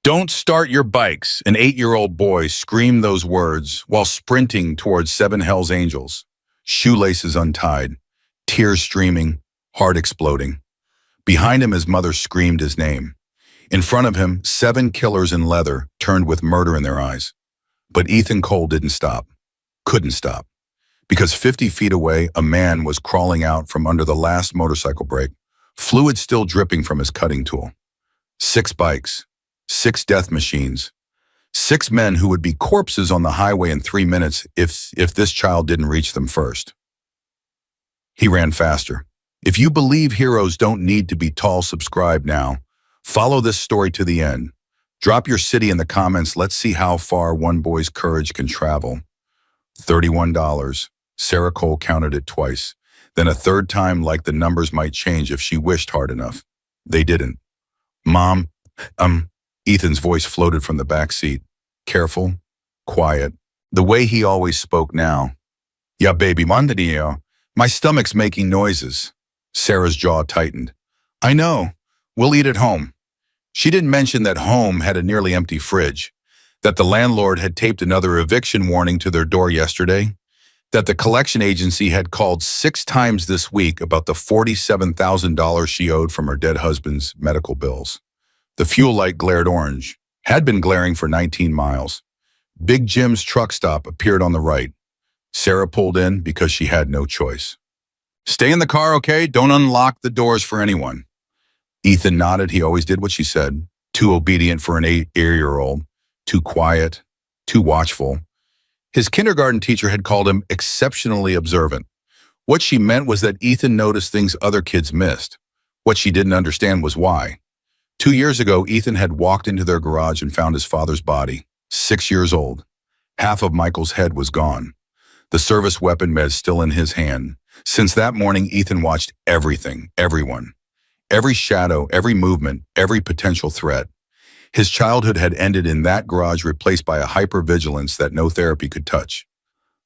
Don't start your bikes, an 8-year-old boy screamed those words while sprinting towards 7 Hells Angels, shoelaces untied, tears streaming, heart exploding. Behind him, his mother screamed his name. In front of him, 7 killers in leather turned with murder in their eyes. But Ethan Cole didn't stop, couldn't stop, because 50 feet away, a man was crawling out from under the last motorcycle brake, fluid still dripping from his cutting tool. 6 bikes. 6 death machines. 6 men who would be corpses on the highway in 3 minutes if this child didn't reach them first. He ran faster. If you believe heroes don't need to be tall, subscribe now. Follow this story to the end. Drop your city in the comments. Let's see how far one boy's courage can travel. $31. Sarah Cole counted it twice. Then a third time, like the numbers might change if she wished hard enough. They didn't. Mom, Ethan's voice floated from the back seat. Careful, quiet, the way he always spoke now. Yeah, baby, mandarillo. My stomach's making noises. Sarah's jaw tightened. I know. We'll eat at home. She didn't mention that home had a nearly empty fridge, that the landlord had taped another eviction warning to their door yesterday, that the collection agency had called 6 times this week about the $47,000 she owed from her dead husband's medical bills. The fuel light glared orange, had been glaring for 19 miles. Big Jim's truck stop appeared on the right. Sarah pulled in because she had no choice. Stay in the car, okay? Don't unlock the doors for anyone. Ethan nodded. He always did what she said. Too obedient for an 8-year-old. Too quiet. Too watchful. His kindergarten teacher had called him exceptionally observant. What she meant was that Ethan noticed things other kids missed. What she didn't understand was why. 2 years ago, Ethan had walked into their garage and found his father's body, 6 years old. Half of Michael's head was gone. The service weapon was still in his hand. Since that morning, Ethan watched everything, everyone. Every shadow, every movement, every potential threat. His childhood had ended in that garage, replaced by a hypervigilance that no therapy could touch.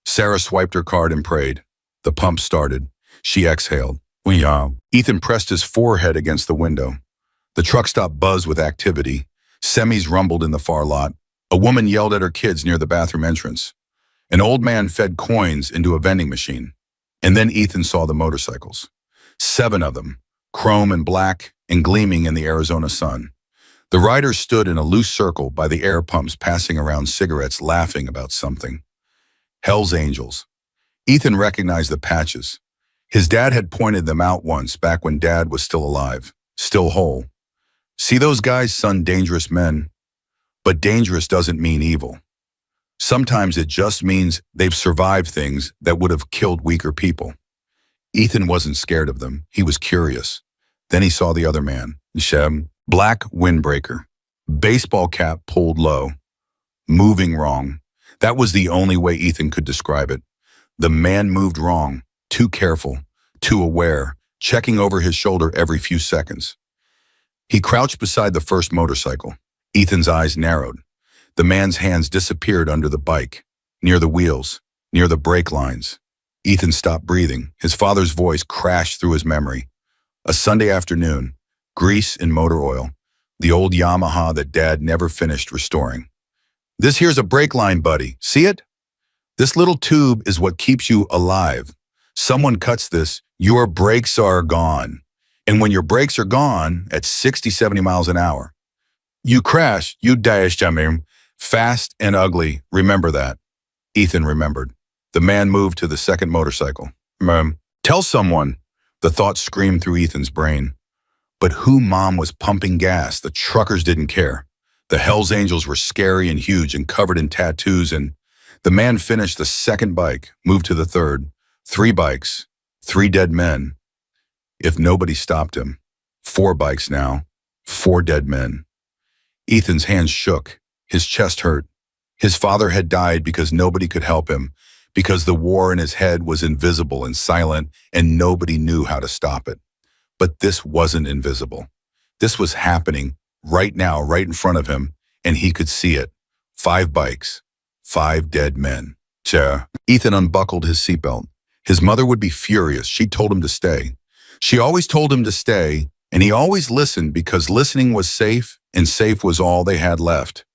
Sarah swiped her card and prayed. The pump started. She exhaled. Ethan pressed his forehead against the window. The truck stop buzzed with activity. Semis rumbled in the far lot. A woman yelled at her kids near the bathroom entrance. An old man fed coins into a vending machine. And then Ethan saw the motorcycles. 7 of them, chrome and black and gleaming in the Arizona sun. The riders stood in a loose circle by the air pumps, passing around cigarettes, laughing about something. Hells Angels. Ethan recognized the patches. His dad had pointed them out once, back when Dad was still alive, still whole. See those guys, son? Dangerous men. But dangerous doesn't mean evil. Sometimes it just means they've survived things that would have killed weaker people. Ethan wasn't scared of them. He was curious. Then he saw the other man, Shem, black windbreaker, baseball cap pulled low, moving wrong. That was the only way Ethan could describe it. The man moved wrong, too careful, too aware, checking over his shoulder every few seconds. He crouched beside the first motorcycle. Ethan's eyes narrowed. The man's hands disappeared under the bike, near the wheels, near the brake lines. Ethan stopped breathing. His father's voice crashed through his memory. A Sunday afternoon, grease and motor oil, the old Yamaha that Dad never finished restoring. This here's a brake line, buddy. See it? This little tube is what keeps you alive. Someone cuts this, your brakes are gone. And when your brakes are gone at 60, 70 miles an hour, you crash, you dash, fast and ugly. Remember that. Ethan remembered. The man moved to the second motorcycle. Tell someone, the thought screamed through Ethan's brain. But who Mom was pumping gas? The truckers didn't care. The Hells Angels were scary and huge and covered in tattoos, and the man finished the second bike, moved to the third. 3 bikes, 3 dead men. If nobody stopped him. 4 bikes now, 4 dead men. Ethan's hands shook. His chest hurt. His father had died because nobody could help him, because the war in his head was invisible and silent, and nobody knew how to stop it. But this wasn't invisible. This was happening right now, right in front of him, and he could see it. 5 bikes, 5 dead men. Ethan unbuckled his seatbelt. His mother would be furious. She told him to stay. She always told him to stay, And he always listened because listening was safe, and safe was all they had left.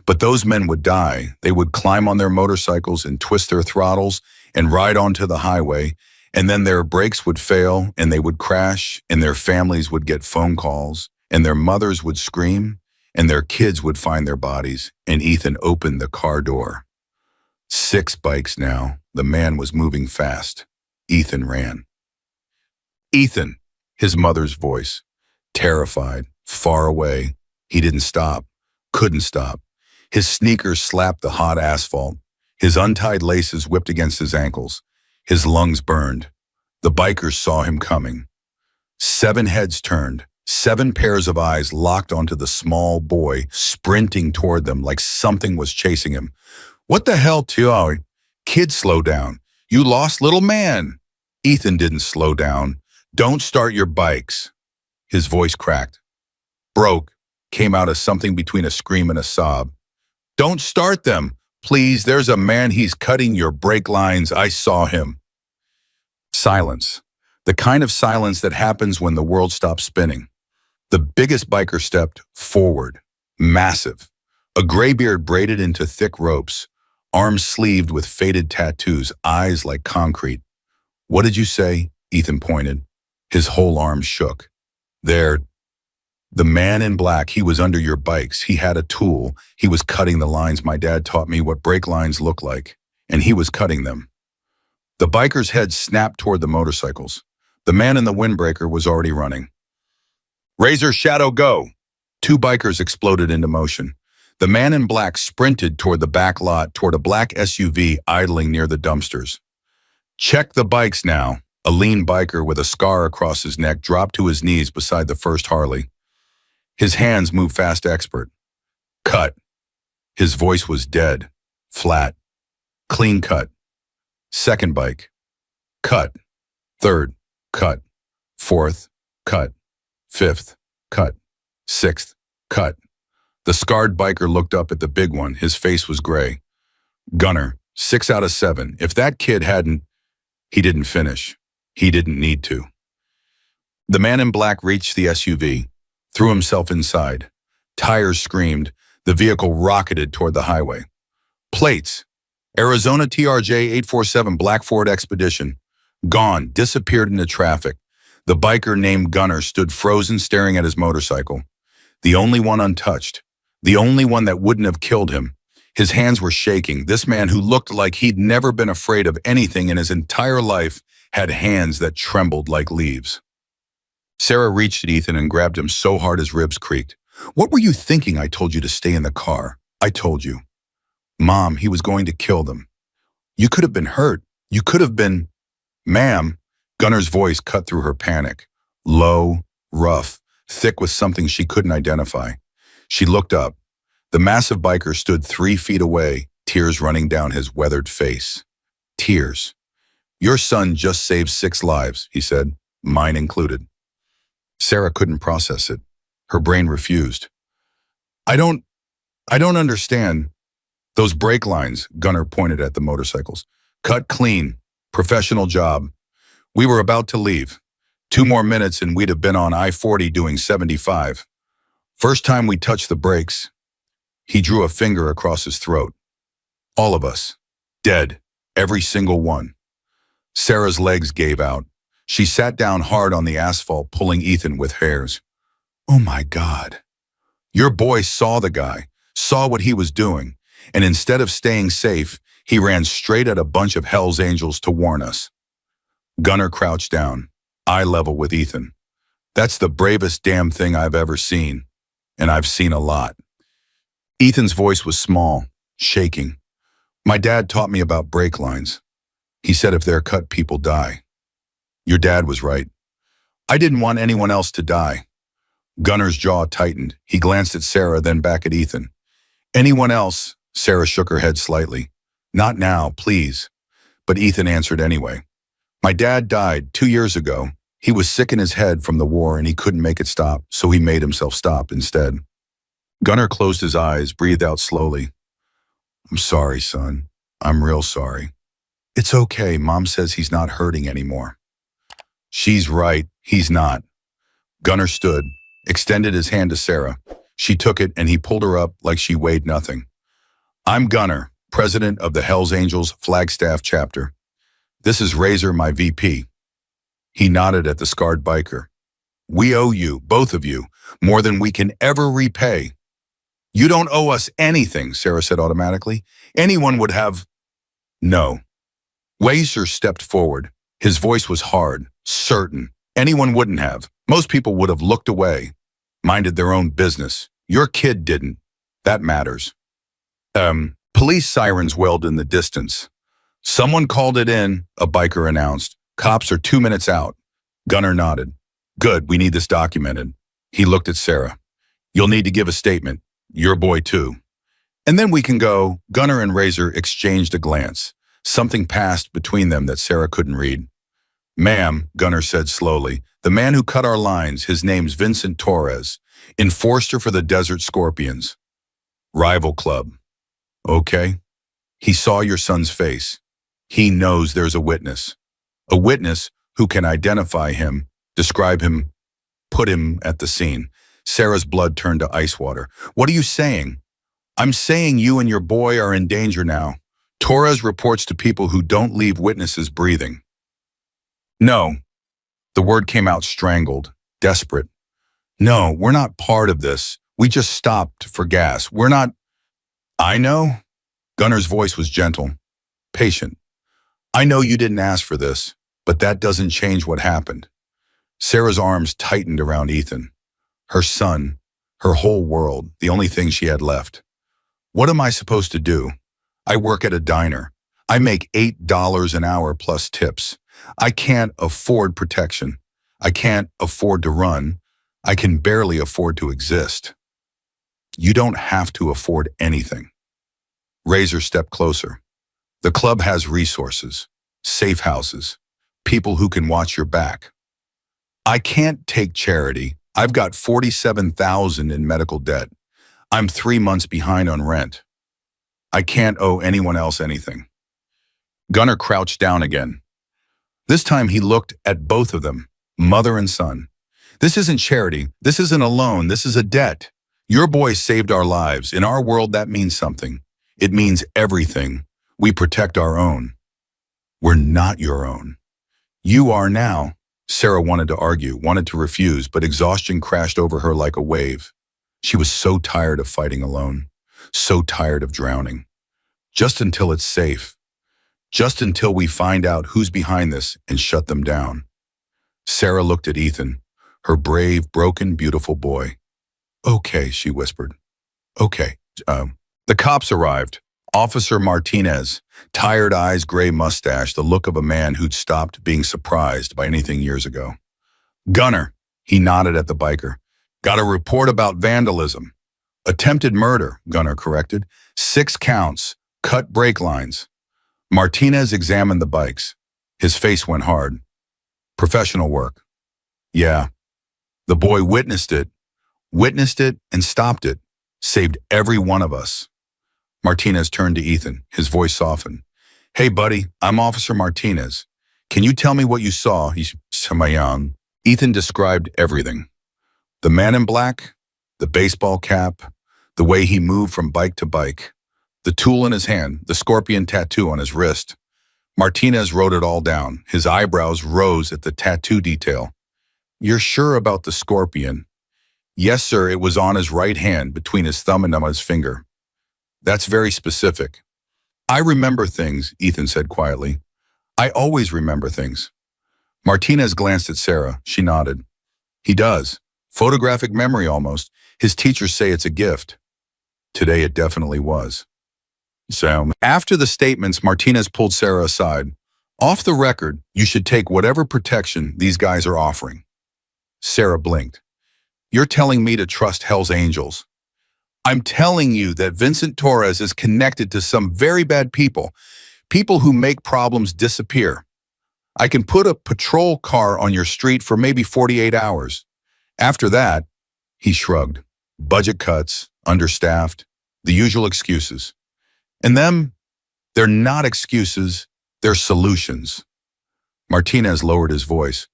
But those men would die. They would climb on their motorcycles and twist their throttles and ride onto the highway, and then their brakes would fail and they would crash, and their families would get phone calls, and their mothers would scream, and their kids would find their bodies, and Ethan opened the car door. 6 bikes now. The man was moving fast. Ethan ran. Ethan, his mother's voice. Terrified, far away. He didn't stop, couldn't stop. His sneakers slapped the hot asphalt. His untied laces whipped against his ankles. His lungs burned. The bikers saw him coming. 7 heads turned. 7 pairs of eyes locked onto the small boy, sprinting toward them like something was chasing him. What the hell, Tio? Kid, slow down. You lost little man. Ethan didn't slow down. Don't start your bikes. His voice cracked. Broke, came out as something between a scream and a sob. Don't start them. Please, there's a man, he's cutting your brake lines. I saw him. Silence. The kind of silence that happens when the world stops spinning. The biggest biker stepped forward. Massive. A graybeard braided into thick ropes. Arms sleeved with faded tattoos, eyes like concrete. What did you say? Ethan pointed. His whole arm shook. There. The man in black, he was under your bikes. He had a tool. He was cutting the lines. My dad taught me what brake lines look like, and he was cutting them. The biker's head snapped toward the motorcycles. The man in the windbreaker was already running. Razor, shadow, go! 2 bikers exploded into motion. The man in black sprinted toward the back lot, toward a black SUV idling near the dumpsters. Check the bikes now. A lean biker with a scar across his neck dropped to his knees beside the first Harley. His hands moved fast, expert. Cut. His voice was dead, flat. Clean cut. Second bike. Cut. Third. Cut. Fourth. Cut. Fifth. Cut. Sixth. Cut. The scarred biker looked up at the big one. His face was gray. Gunner, 6 out of 7. If that kid hadn't... He didn't finish. He didn't need to. The man in black reached the SUV, threw himself inside. Tires screamed. The vehicle rocketed toward the highway. Plates. Arizona TRJ 847 Black Ford Expedition. Gone, disappeared into traffic. The biker named Gunner stood frozen, staring at his motorcycle. The only one untouched. The only one that wouldn't have killed him. His hands were shaking. This man who looked like he'd never been afraid of anything in his entire life had hands that trembled like leaves. Sarah reached at Ethan and grabbed him so hard his ribs creaked. What were you thinking? I told you to stay in the car. I told you. Mom, he was going to kill them. You could have been hurt. You could have been... Ma'am, Gunner's voice cut through her panic. Low, rough, thick with something she couldn't identify. She looked up. The massive biker stood 3 feet away, tears running down his weathered face. Tears. Your son just saved 6 lives, he said, mine included. Sarah couldn't process it. Her brain refused. I don't understand. Those brake lines, Gunner pointed at the motorcycles. Cut clean. Professional job. We were about to leave. 2 more minutes and we'd have been on I-40 doing 75. First time we touched the brakes, he drew a finger across his throat. All of us. Dead. Every single one. Sarah's legs gave out. She sat down hard on the asphalt, pulling Ethan with hairs. Oh my God. Your boy saw the guy, saw what he was doing, and instead of staying safe, he ran straight at a bunch of Hell's Angels to warn us. Gunner crouched down, eye level with Ethan. That's the bravest damn thing I've ever seen, and I've seen a lot. Ethan's voice was small, shaking. My dad taught me about brake lines. He said if they're cut, people die. Your dad was right. I didn't want anyone else to die. Gunner's jaw tightened. He glanced at Sarah, then back at Ethan. Anyone else? Sarah shook her head slightly. Not now, please. But Ethan answered anyway. My dad died 2 years ago. He was sick in his head from the war and he couldn't make it stop, so he made himself stop instead. Gunner closed his eyes, breathed out slowly. I'm sorry, son. I'm real sorry. It's okay. Mom says he's not hurting anymore. She's right. He's not. Gunnar stood, extended his hand to Sarah. She took it and he pulled her up like she weighed nothing. I'm Gunnar, president of the Hells Angels Flagstaff chapter. This is Razor, my VP. He nodded at the scarred biker. We owe you, both of you, more than we can ever repay. You don't owe us anything, Sarah said automatically. Anyone would have... No. Razor stepped forward. His voice was hard, certain. Anyone wouldn't have. Most people would have looked away, minded their own business. Your kid didn't. That matters. Police sirens wailed in the distance. Someone called it in, a biker announced. Cops are 2 minutes out. Gunnar nodded. Good, we need this documented. He looked at Sarah. You'll need to give a statement. Your boy too. And then we can go. Gunnar and Razor exchanged a glance. Something passed between them that Sarah couldn't read. Ma'am, Gunnar said slowly, the man who cut our lines, his name's Vincent Torres, enforcer for the Desert Scorpions. Rival club. Okay. He saw your son's face. He knows there's a witness. A witness who can identify him, describe him, put him at the scene. Sarah's blood turned to ice water. What are you saying? I'm saying you and your boy are in danger now. Torres reports to people who don't leave witnesses breathing. No. The word came out strangled, desperate. No, we're not part of this. We just stopped for gas. We're not... I know. Gunnar's voice was gentle, patient. I know you didn't ask for this, but that doesn't change what happened. Sarah's arms tightened around Ethan. Her son, her whole world, the only thing she had left. What am I supposed to do? I work at a diner. I make $8 an hour plus tips. I can't afford protection. I can't afford to run. I can barely afford to exist. You don't have to afford anything. Razor stepped closer. The club has resources, safe houses, people who can watch your back. I can't take charity. I've got $47,000 in medical debt. I'm 3 months behind on rent. I can't owe anyone else anything. Gunnar crouched down again. This time he looked at both of them, mother and son. This isn't charity. This isn't a loan. This is a debt. Your boy saved our lives. In our world, that means something. It means everything. We protect our own. We're not your own. You are now. Sarah wanted to argue, wanted to refuse, but exhaustion crashed over her like a wave. She was so tired of fighting alone, so tired of drowning. Just until it's safe. Just until we find out who's behind this and shut them down. Sarah looked at Ethan, her brave, broken, beautiful boy. Okay, she whispered. Okay. The cops arrived. Officer Martinez, tired eyes, gray mustache, the look of a man who'd stopped being surprised by anything years ago. Gunnar, he nodded at the biker. Got a report about vandalism. Attempted murder, Gunnar corrected. 6 counts, cut brake lines. Martinez examined the bikes. His face went hard. Professional work. Yeah. The boy witnessed it and stopped it. Saved every one of us. Martinez turned to Ethan, his voice softened. Hey, buddy, I'm Officer Martinez. Can you tell me what you saw? He's Samayan. Ethan described everything. The man in black, the baseball cap, the way he moved from bike to bike, the tool in his hand, the scorpion tattoo on his wrist. Martinez wrote it all down. His eyebrows rose at the tattoo detail. You're sure about the scorpion? Yes, sir, it was on his right hand, between his thumb and on his finger. That's very specific. I remember things, Ethan said quietly. I always remember things. Martinez glanced at Sarah. She nodded. He does. Photographic memory almost. His teachers say it's a gift. Today it definitely was. So, after the statements, Martinez pulled Sarah aside. Off the record, you should take whatever protection these guys are offering. Sarah blinked. You're telling me to trust Hell's Angels. I'm telling you that Vincent Torres is connected to some very bad people, people who make problems disappear. I can put a patrol car on your street for maybe 48 hours. After that, he shrugged. Budget cuts, understaffed, the usual excuses. And them, they're not excuses, they're solutions. Martinez lowered his voice.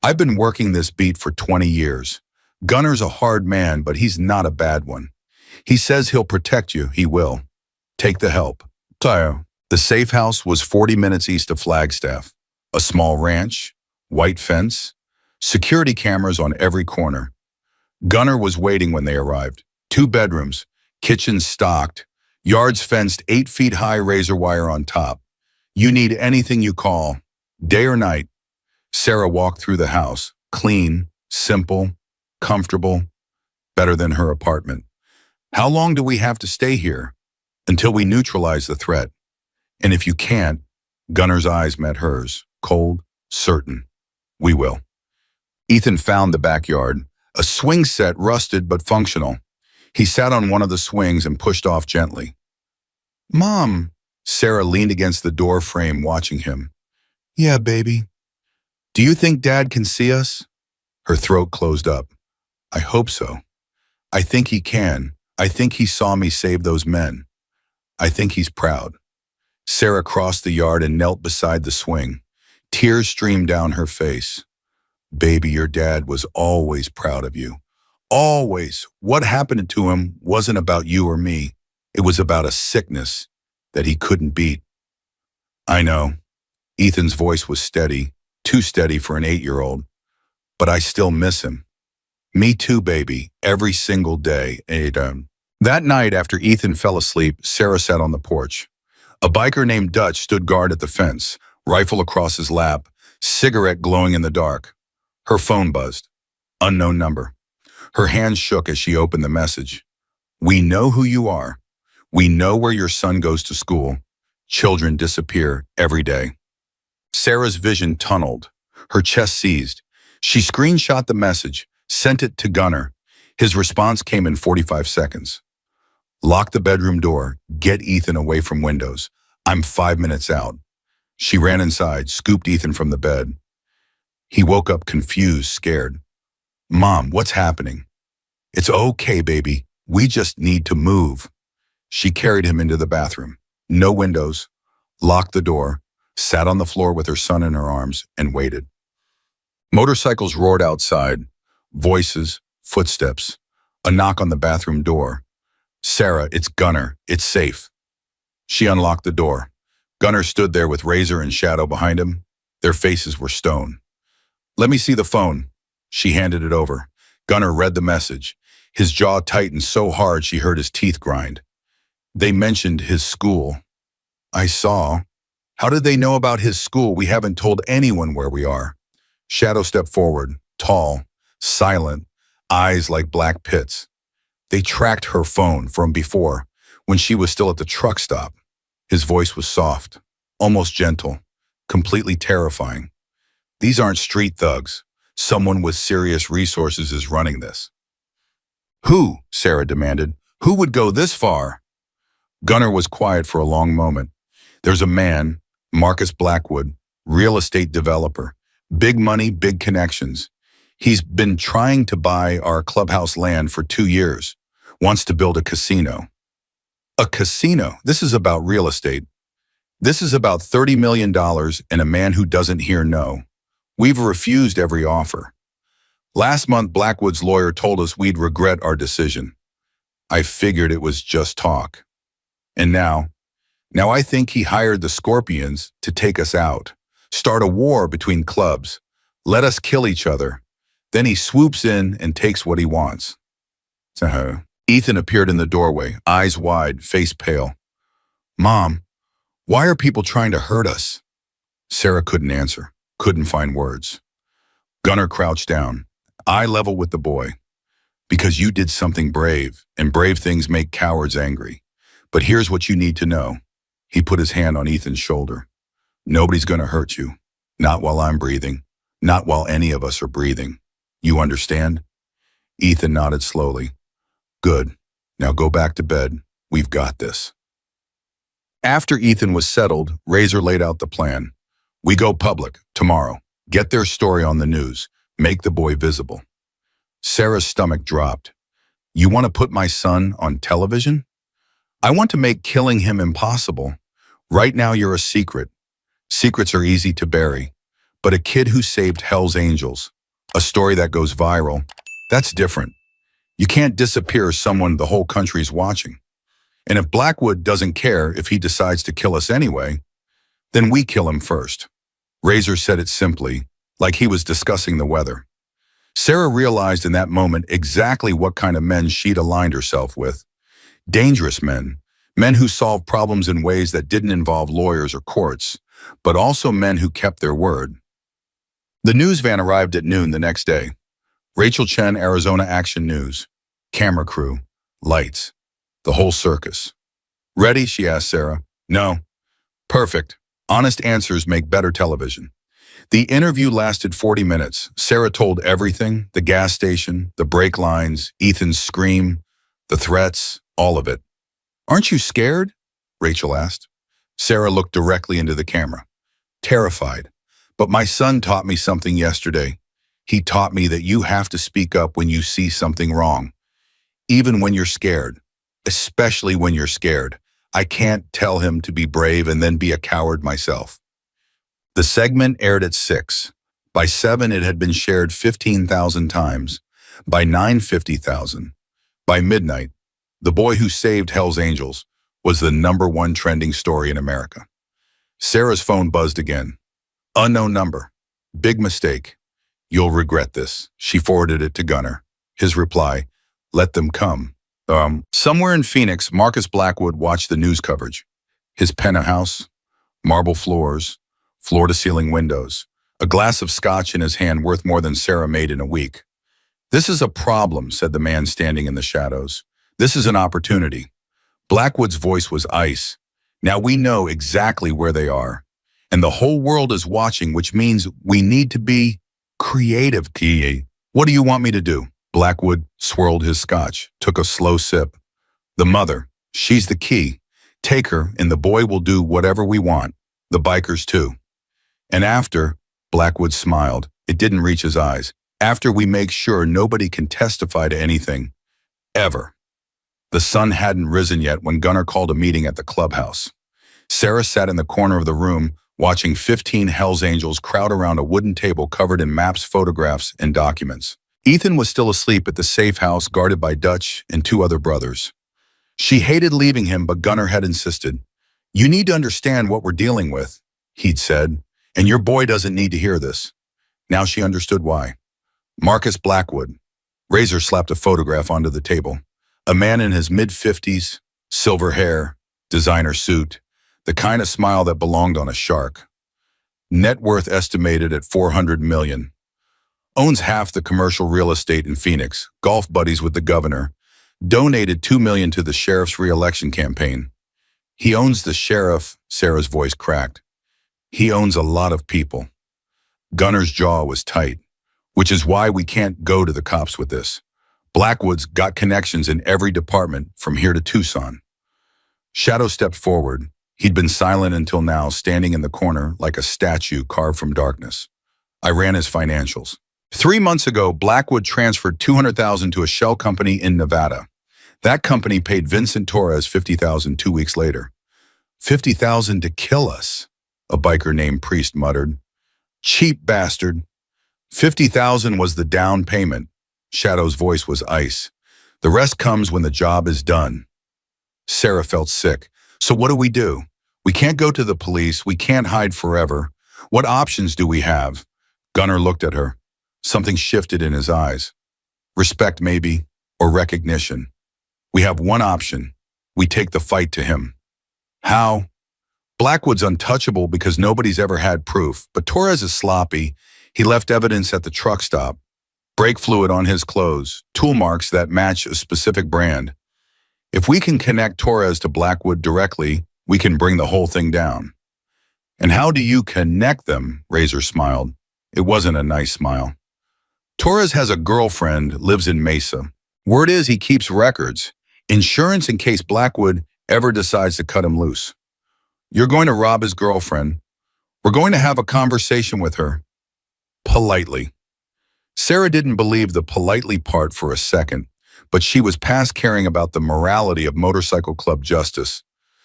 I've been working this beat for 20 years. Gunner's a hard man, but he's not a bad one. He says he'll protect you. He will. Take the help. Tayo. The safe house was 40 minutes east of Flagstaff. A small ranch, white fence, security cameras on every corner. Gunner was waiting when they arrived. 2 bedrooms, kitchen stocked, yards fenced 8 feet high, razor wire on top. You need anything you call. Day or night. Sarah walked through the house, clean, simple, comfortable, better than her apartment. How long do we have to stay here? Until we neutralize the threat. And if you can't, Gunner's eyes met hers, cold, certain. We will. Ethan found the backyard, a swing set, rusted but functional. He sat on one of the swings and pushed off gently. Mom, Sarah leaned against the door frame watching him. Yeah, baby. Do you think Dad can see us? Her throat closed up. I hope so. I think he can. I think he saw me save those men. I think he's proud. Sarah crossed the yard and knelt beside the swing. Tears streamed down her face. Baby, your dad was always proud of you. Always. What happened to him wasn't about you or me. It was about a sickness that he couldn't beat. I know. Ethan's voice was steady, too steady for an 8-year-old. But I still miss him. Me too, baby, every single day. That night, after Ethan fell asleep, Sarah sat on the porch. A biker named Dutch stood guard at the fence, rifle across his lap, cigarette glowing in the dark. Her phone buzzed. Unknown number. Her hands shook as she opened the message. We know who you are. We know where your son goes to school. Children disappear every day. Sarah's vision tunneled. Her chest seized. She screenshot the message, sent it to Gunner. His response came in 45 seconds. Lock the bedroom door. Get Ethan away from windows. I'm 5 minutes out. She ran inside, scooped Ethan from the bed. He woke up confused, scared. Mom, what's happening? It's okay, baby. We just need to move. She carried him into the bathroom. No windows. Locked the door. Sat on the floor with her son in her arms and waited. Motorcycles roared outside. Voices, footsteps. A knock on the bathroom door. Sarah, it's Gunner. It's safe. She unlocked the door. Gunner stood there with Razor and Shadow behind him. Their faces were stone. Let me see the phone. She handed it over. Gunner read the message. His jaw tightened so hard she heard his teeth grind. They mentioned his school. I saw. How did they know about his school? We haven't told anyone where we are. Shadow stepped forward, tall, silent, eyes like black pits. They tracked her phone from before, when she was still at the truck stop. His voice was soft, almost gentle, completely terrifying. These aren't street thugs. Someone with serious resources is running this. Who? Sarah demanded. Who would go this far? Gunner was quiet for a long moment. There's a man, Marcus Blackwood, real estate developer. Big money, big connections. He's been trying to buy our clubhouse land for 2 years. Wants to build a casino. A casino? This is about real estate. This is about $30 million and a man who doesn't hear no. We've refused every offer. Last month, Blackwood's lawyer told us we'd regret our decision. I figured it was just talk. And now I think he hired the Scorpions to take us out, start a war between clubs, let us kill each other. Then he swoops in and takes what he wants. Ethan appeared in the doorway, eyes wide, face pale. Mom, why are people trying to hurt us? Sarah couldn't answer, couldn't find words. Gunner crouched down, eye level with the boy. Because you did something brave, and brave things make cowards angry. But here's what you need to know. He put his hand on Ethan's shoulder. Nobody's gonna hurt you. Not while I'm breathing. Not while any of us are breathing. You understand? Ethan nodded slowly. Good. Now go back to bed. We've got this. After Ethan was settled, Razor laid out the plan. We go public, tomorrow. Get their story on the news. Make the boy visible. Sarah's stomach dropped. You want to put my son on television? I want to make killing him impossible. Right now you're a secret. Secrets are easy to bury. But a kid who saved Hell's Angels, A story that goes viral, that's different. You can't disappear someone the whole country's watching. And if Blackwood doesn't care if he decides to kill us anyway, then we kill him first. Razor said it simply, like he was discussing the weather. Sarah realized in that moment exactly what kind of men she'd aligned herself with. Dangerous men, men who solved problems in ways that didn't involve lawyers or courts, but also men who kept their word. The news van arrived at noon the next day. Rachel Chen, Arizona Action News. Camera crew, lights, the whole circus. Ready? She asked Sarah. No. Perfect. Honest answers make better television. The interview lasted 40 minutes. Sarah told everything, the gas station, the brake lines, Ethan's scream, the threats, all of it. Aren't you scared? Rachel asked. Sarah looked directly into the camera. Terrified. But my son taught me something yesterday. He taught me that you have to speak up when you see something wrong. Even when you're scared. Especially when you're scared. I can't tell him to be brave and then be a coward myself. The segment aired at 6. By 7, it had been shared 15,000 times. By 9, 50,000. By midnight, The Boy Who Saved Hell's Angels was the #1 trending story in America. Sarah's phone buzzed again. Unknown number. Big mistake. You'll regret this. She forwarded it to Gunnar. His reply, let them come. Somewhere in Phoenix, Marcus Blackwood watched the news coverage. His penthouse, marble floors, floor-to-ceiling windows, a glass of scotch in his hand worth more than Sarah made in a week. This is a problem, said the man standing in the shadows. This is an opportunity. Blackwood's voice was ice. Now we know exactly where they are. And the whole world is watching, which means we need to be creative. What do you want me to do? Blackwood swirled his scotch, took a slow sip. The mother, she's the key. Take her, and the boy will do whatever we want. The bikers too. And after, Blackwood smiled. It didn't reach his eyes. After we make sure nobody can testify to anything. Ever. The sun hadn't risen yet when Gunnar called a meeting at the clubhouse. Sarah sat in the corner of the room, watching 15 Hells Angels crowd around a wooden table covered in maps, photographs, and documents. Ethan was still asleep at the safe house guarded by Dutch and 2 other brothers. She hated leaving him, but Gunnar had insisted. You need to understand what we're dealing with, he'd said, and your boy doesn't need to hear this. Now she understood why. Marcus Blackwood. Razor slapped a photograph onto the table. A man in his mid-50s, silver hair, designer suit, the kind of smile that belonged on a shark. Net worth estimated at $400 million. Owns half the commercial real estate in Phoenix, golf buddies with the governor, donated $2 million to the sheriff's re-election campaign. He owns the sheriff, Sarah's voice cracked. He owns a lot of people. Gunnar's jaw was tight, which is why we can't go to the cops with this. Blackwood's got connections in every department from here to Tucson. Shadow stepped forward. He'd been silent until now, standing in the corner like a statue carved from darkness. I ran his financials. 3 months ago, Blackwood transferred $200,000 to a shell company in Nevada. That company paid Vincent Torres $50,000 2 weeks later. $50,000 to kill us, a biker named Priest muttered. Cheap bastard. $50,000 was the down payment. Shadow's voice was ice. The rest comes when the job is done. Sarah felt sick. So what do? We can't go to the police. We can't hide forever. What options do we have? Gunnar looked at her. Something shifted in his eyes. Respect maybe, or recognition. We have one option. We take the fight to him. How? Blackwood's untouchable because nobody's ever had proof, but Torres is sloppy. He left evidence at the truck stop. Brake fluid on his clothes, tool marks that match a specific brand. If we can connect Torres to Blackwood directly, we can bring the whole thing down. And how do you connect them? Razor smiled. It wasn't a nice smile. Torres has a girlfriend, lives in Mesa. Word is he keeps records. Insurance in case Blackwood ever decides to cut him loose. You're going to rob his girlfriend. We're going to have a conversation with her. Politely. Sarah didn't believe the politely part for a second, but she was past caring about the morality of motorcycle club justice.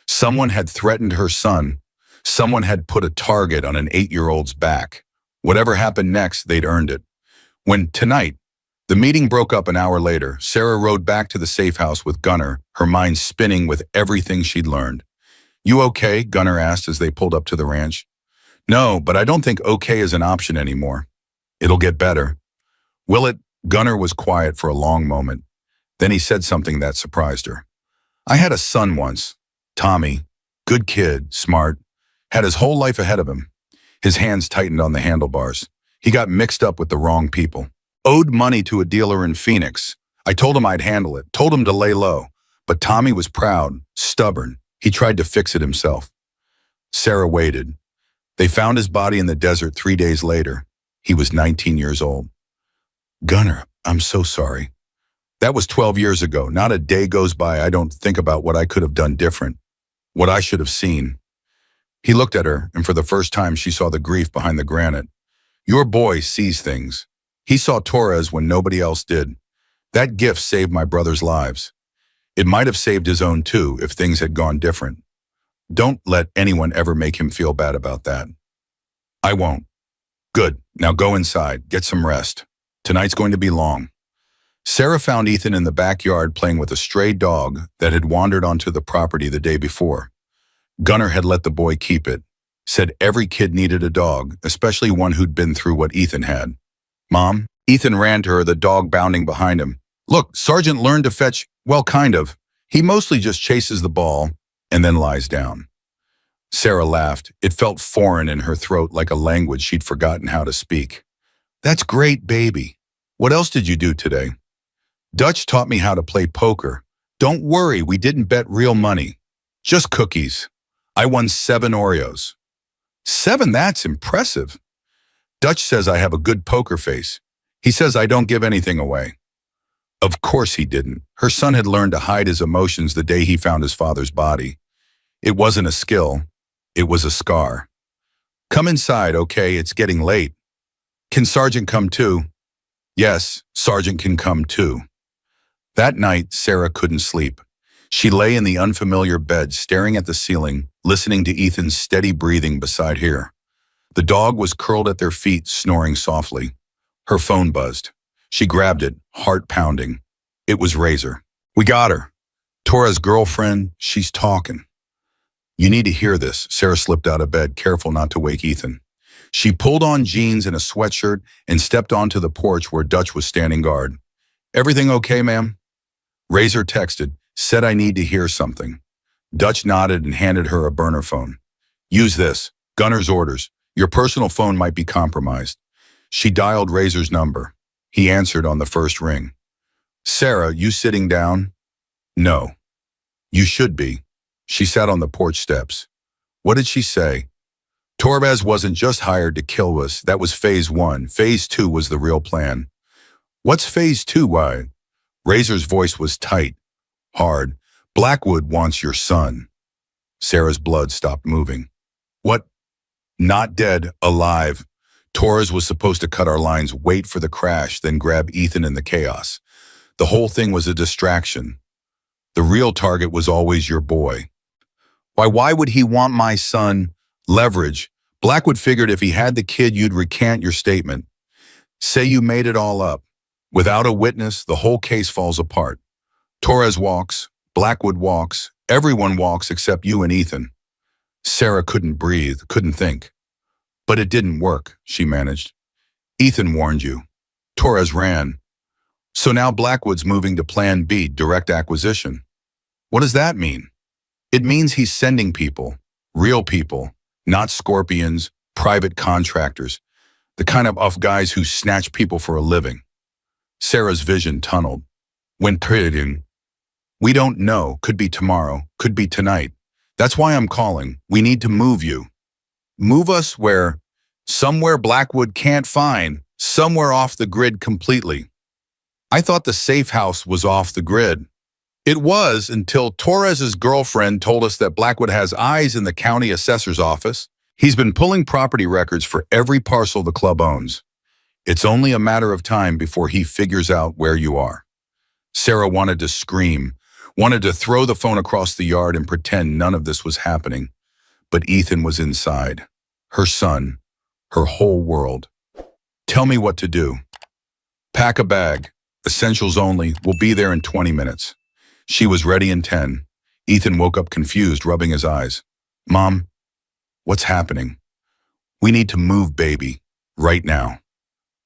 Someone had threatened her son. Someone had put a target on an 8-year-old's back. Whatever happened next, they'd earned it. Tonight, the meeting broke up an hour later, Sarah rode back to the safe house with Gunnar, her mind spinning with everything she'd learned. "You okay?" Gunnar asked as they pulled up to the ranch. "No, but I don't think okay is an option anymore. It'll get better." "Will it?" Gunnar was quiet for a long moment. Then he said something that surprised her. "I had a son once. Tommy. Good kid, smart. Had his whole life ahead of him." His hands tightened on the handlebars. "He got mixed up with the wrong people. Owed money to a dealer in Phoenix. I told him I'd handle it, told him to lay low. But Tommy was proud, stubborn. He tried to fix it himself." Sarah waited. They found his body in the desert 3 days later. He was 19 years old. "Gunnar, I'm so sorry. That was 12 years ago. Not a day goes by I don't think about what I could have done different, what I should have seen." He looked at her, and for the first time she saw the grief behind the granite. "Your boy sees things. He saw Torres when nobody else did. That gift saved my brother's lives. It might have saved his own too if things had gone different. Don't let anyone ever make him feel bad about that." "I won't." "Good. Now go inside. Get some rest. Tonight's going to be long." Sarah found Ethan in the backyard playing with a stray dog that had wandered onto the property the day before. Gunnar had let the boy keep it, said every kid needed a dog, especially one who'd been through what Ethan had. "Mom?" Ethan ran to her, the dog bounding behind him. "Look, Sergeant learned to fetch, well, kind of. He mostly just chases the ball and then lies down." Sarah laughed. It felt foreign in her throat, like a language she'd forgotten how to speak. "That's great, baby. What else did you do today?" "Dutch taught me how to play poker. Don't worry, we didn't bet real money. Just cookies. I won 7 Oreos." "7? That's impressive." "Dutch says I have a good poker face. He says I don't give anything away." Of course he didn't. Her son had learned to hide his emotions the day he found his father's body. It wasn't a skill. It was a scar. "Come inside, okay? It's getting late." "Can Sergeant come too?" "Yes, Sergeant can come too." That night, Sarah couldn't sleep. She lay in the unfamiliar bed, staring at the ceiling, listening to Ethan's steady breathing beside her. The dog was curled at their feet, snoring softly. Her phone buzzed. She grabbed it, heart pounding. It was Razor. "We got her. Torres' girlfriend, she's talking." "You need to hear this." Sarah slipped out of bed, careful not to wake Ethan. She pulled on jeans and a sweatshirt and stepped onto the porch where Dutch was standing guard. "Everything okay, ma'am?" Razor texted, "Said I need to hear something." Dutch nodded and handed her a burner phone. "Use this. Gunnar's orders. Your personal phone might be compromised." She dialed Razor's number. He answered on the first ring. "Sarah, you sitting down?" "No." "You should be." She sat on the porch steps. "What did she say?" "Torres wasn't just hired to kill us. That was phase 1. Phase 2 was the real plan." "What's phase 2? Why?" Razor's voice was tight, hard. "Blackwood wants your son." Sarah's blood stopped moving. "What? Not dead, alive. Torres was supposed to cut our lines, wait for the crash, then grab Ethan in the chaos. The whole thing was a distraction. The real target was always your boy." Why would he want my son?" "Leverage. Blackwood figured if he had the kid, you'd recant your statement. Say you made it all up. Without a witness, the whole case falls apart. Torres walks, Blackwood walks, everyone walks except you and Ethan." Sarah couldn't breathe, couldn't think. "But it didn't work," she managed. "Ethan warned you. Torres ran. So now Blackwood's moving to Plan B, direct acquisition." "What does that mean?" "It means he's sending people, real people, not scorpions, private contractors, the kind of guys who snatch people for a living." Sarah's vision tunneled. "When trading, we don't know. Could be tomorrow, could be tonight. That's why I'm calling. We need to move you." "Move us where?" "Somewhere Blackwood can't find, somewhere off the grid completely." "I thought the safe house was off the grid." "It was until Torres's girlfriend told us that Blackwood has eyes in the county assessor's office. He's been pulling property records for every parcel the club owns. It's only a matter of time before he figures out where you are." Sarah wanted to scream, wanted to throw the phone across the yard and pretend none of this was happening. But Ethan was inside. Her son, her whole world. "Tell me what to do." Pack a bag. Essentials only. We'll be there in 20 minutes. She was ready in 10. Ethan woke up confused, rubbing his eyes. Mom, what's happening? We need to move, baby. Right now.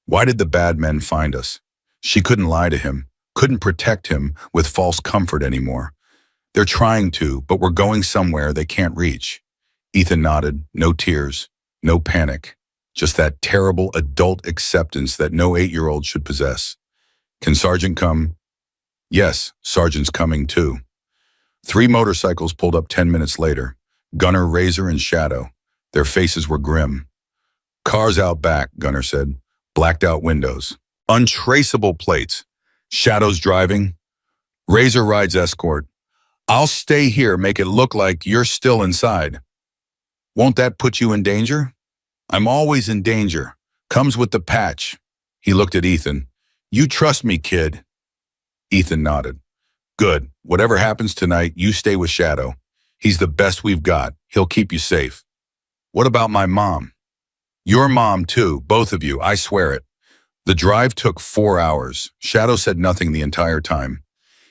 Why did the bad men find us? She couldn't lie to him, couldn't protect him with false comfort anymore. They're trying to, but we're going somewhere they can't reach. Ethan nodded, no tears, no panic. Just that terrible adult acceptance that no 8-year-old should possess. Can Sergeant come? Yes, Sergeant's coming too. 3 motorcycles pulled up 10 minutes later. Gunner, Razor, and Shadow. Their faces were grim. Cars out back, Gunner said. Blacked out windows. Untraceable plates. Shadow's driving. Razor rides escort. I'll stay here, make it look like you're still inside. Won't that put you in danger? I'm always in danger. Comes with the patch. He looked at Ethan. You trust me, kid. Ethan nodded. Good. Whatever happens tonight, you stay with Shadow. He's the best we've got. He'll keep you safe. What about my mom? Your mom, too, both of you, I swear it. The drive took 4 hours. Shadow said nothing the entire time.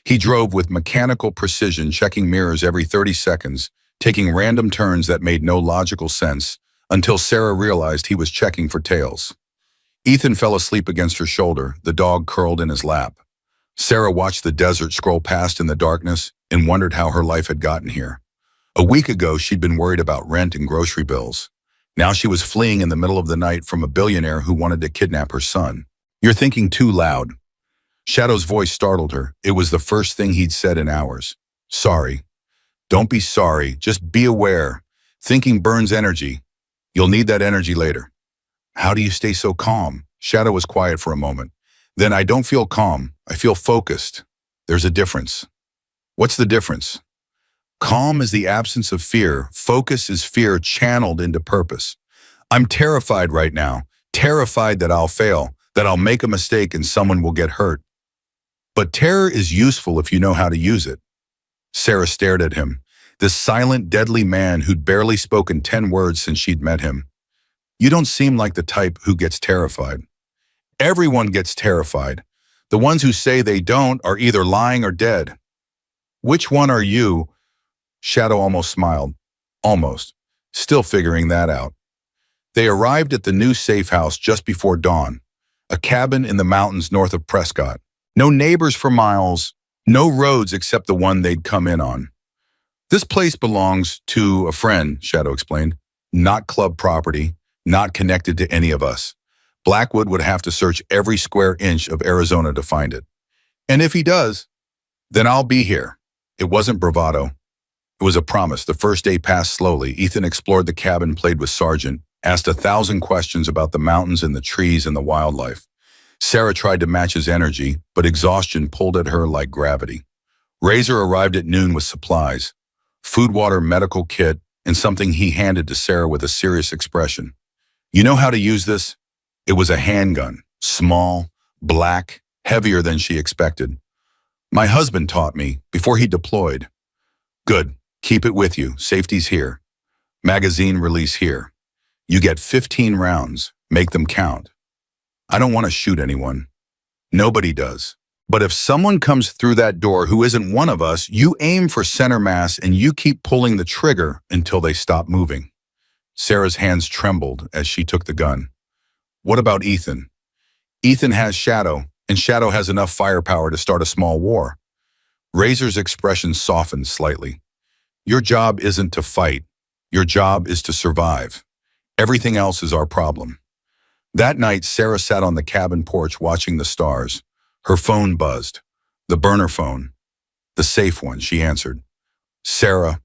He drove with mechanical precision, checking mirrors every 30 seconds, taking random turns that made no logical sense, until Sarah realized he was checking for tails. Ethan fell asleep against her shoulder, the dog curled in his lap. Sarah watched the desert scroll past in the darkness and wondered how her life had gotten here. A week ago, she'd been worried about rent and grocery bills. Now she was fleeing in the middle of the night from a billionaire who wanted to kidnap her son. You're thinking too loud. Shadow's voice startled her. It was the first thing he'd said in hours. Sorry. Don't be sorry. Just be aware. Thinking burns energy. You'll need that energy later. How do you stay so calm? Shadow was quiet for a moment. Then I don't feel calm. I feel focused. There's a difference. What's the difference? Calm is the absence of fear. Focus is fear channeled into purpose. I'm terrified right now. Terrified that I'll fail, that I'll make a mistake and someone will get hurt. But terror is useful if you know how to use it. Sarah stared at him, this silent, deadly man who'd barely spoken 10 words since she'd met him. You don't seem like the type who gets terrified. Everyone gets terrified. The ones who say they don't are either lying or dead. Which one are you? Shadow almost smiled. Almost. Still figuring that out. They arrived at the new safe house just before dawn, a cabin in the mountains north of Prescott. No neighbors for miles, no roads except the one they'd come in on. This place belongs to a friend, Shadow explained. Not club property, not connected to any of us. Blackwood would have to search every square inch of Arizona to find it. And if he does, then I'll be here. It wasn't bravado. It was a promise. The first day passed slowly. Ethan explored the cabin, played with Sergeant, asked 1,000 questions about the mountains and the trees and the wildlife. Sarah tried to match his energy, but exhaustion pulled at her like gravity. Razor arrived at noon with supplies, food, water, medical kit, and something he handed to Sarah with a serious expression. You know how to use this? It was a handgun, small, black, heavier than she expected. My husband taught me before he deployed. Good, keep it with you, safety's here. Magazine release here. You get 15 rounds, make them count. I don't want to shoot anyone. Nobody does. But if someone comes through that door who isn't one of us, you aim for center mass and you keep pulling the trigger until they stop moving. Sarah's hands trembled as she took the gun. What about Ethan? Ethan has Shadow, and Shadow has enough firepower to start a small war. Razor's expression softened slightly. Your job isn't to fight. Your job is to survive. Everything else is our problem. That night, Sarah sat on the cabin porch watching the stars. Her phone buzzed. The burner phone. The safe one, she answered. Sarah.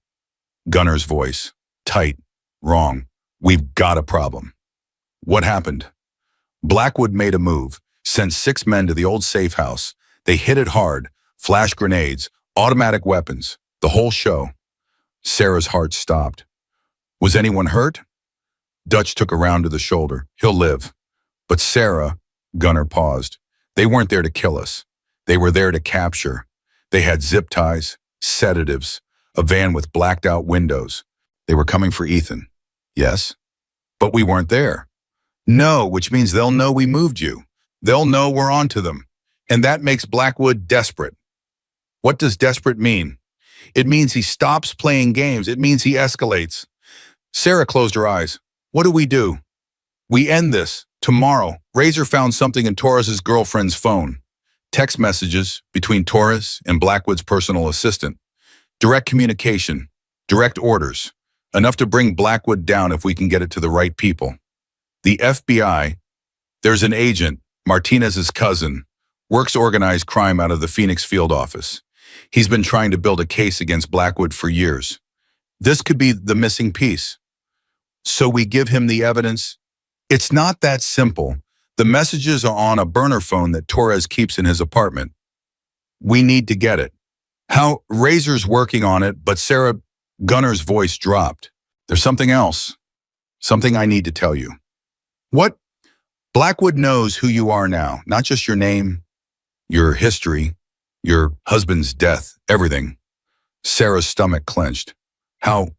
Gunner's voice. Tight. Wrong. We've got a problem. What happened? Blackwood made a move, sent 6 men to the old safe house. They hit it hard. Flash grenades, automatic weapons, the whole show. Sarah's heart stopped. Was anyone hurt? Dutch took a round to the shoulder. He'll live. But Sarah, Gunner paused. They weren't there to kill us. They were there to capture. They had zip ties, sedatives, a van with blacked out windows. They were coming for Ethan. Yes. But we weren't there. No, which means they'll know we moved you. they'll know we're on to them. And that makes Blackwood desperate. What does desperate mean? It means he stops playing games. It means he escalates. Sarah closed her eyes. What do? We end this. Tomorrow, Razor found something in Torres's girlfriend's phone. Text messages between Torres and Blackwood's personal assistant. Direct communication. Direct orders. Enough to bring Blackwood down if we can get it to the right people. The FBI, there's an agent, Martinez's cousin, works organized crime out of the Phoenix field office. He's been trying to build a case against Blackwood for years. This could be the missing piece. So we give him the evidence. It's not that simple. The messages are on a burner phone that Torres keeps in his apartment. We need to get it. How Razor's working on it, but Sarah Gunner's voice dropped. There's something else. Something I need to tell you. What? Blackwood knows who you are now, not just your name, your history, your husband's death, everything. Sarah's stomach clenched. How?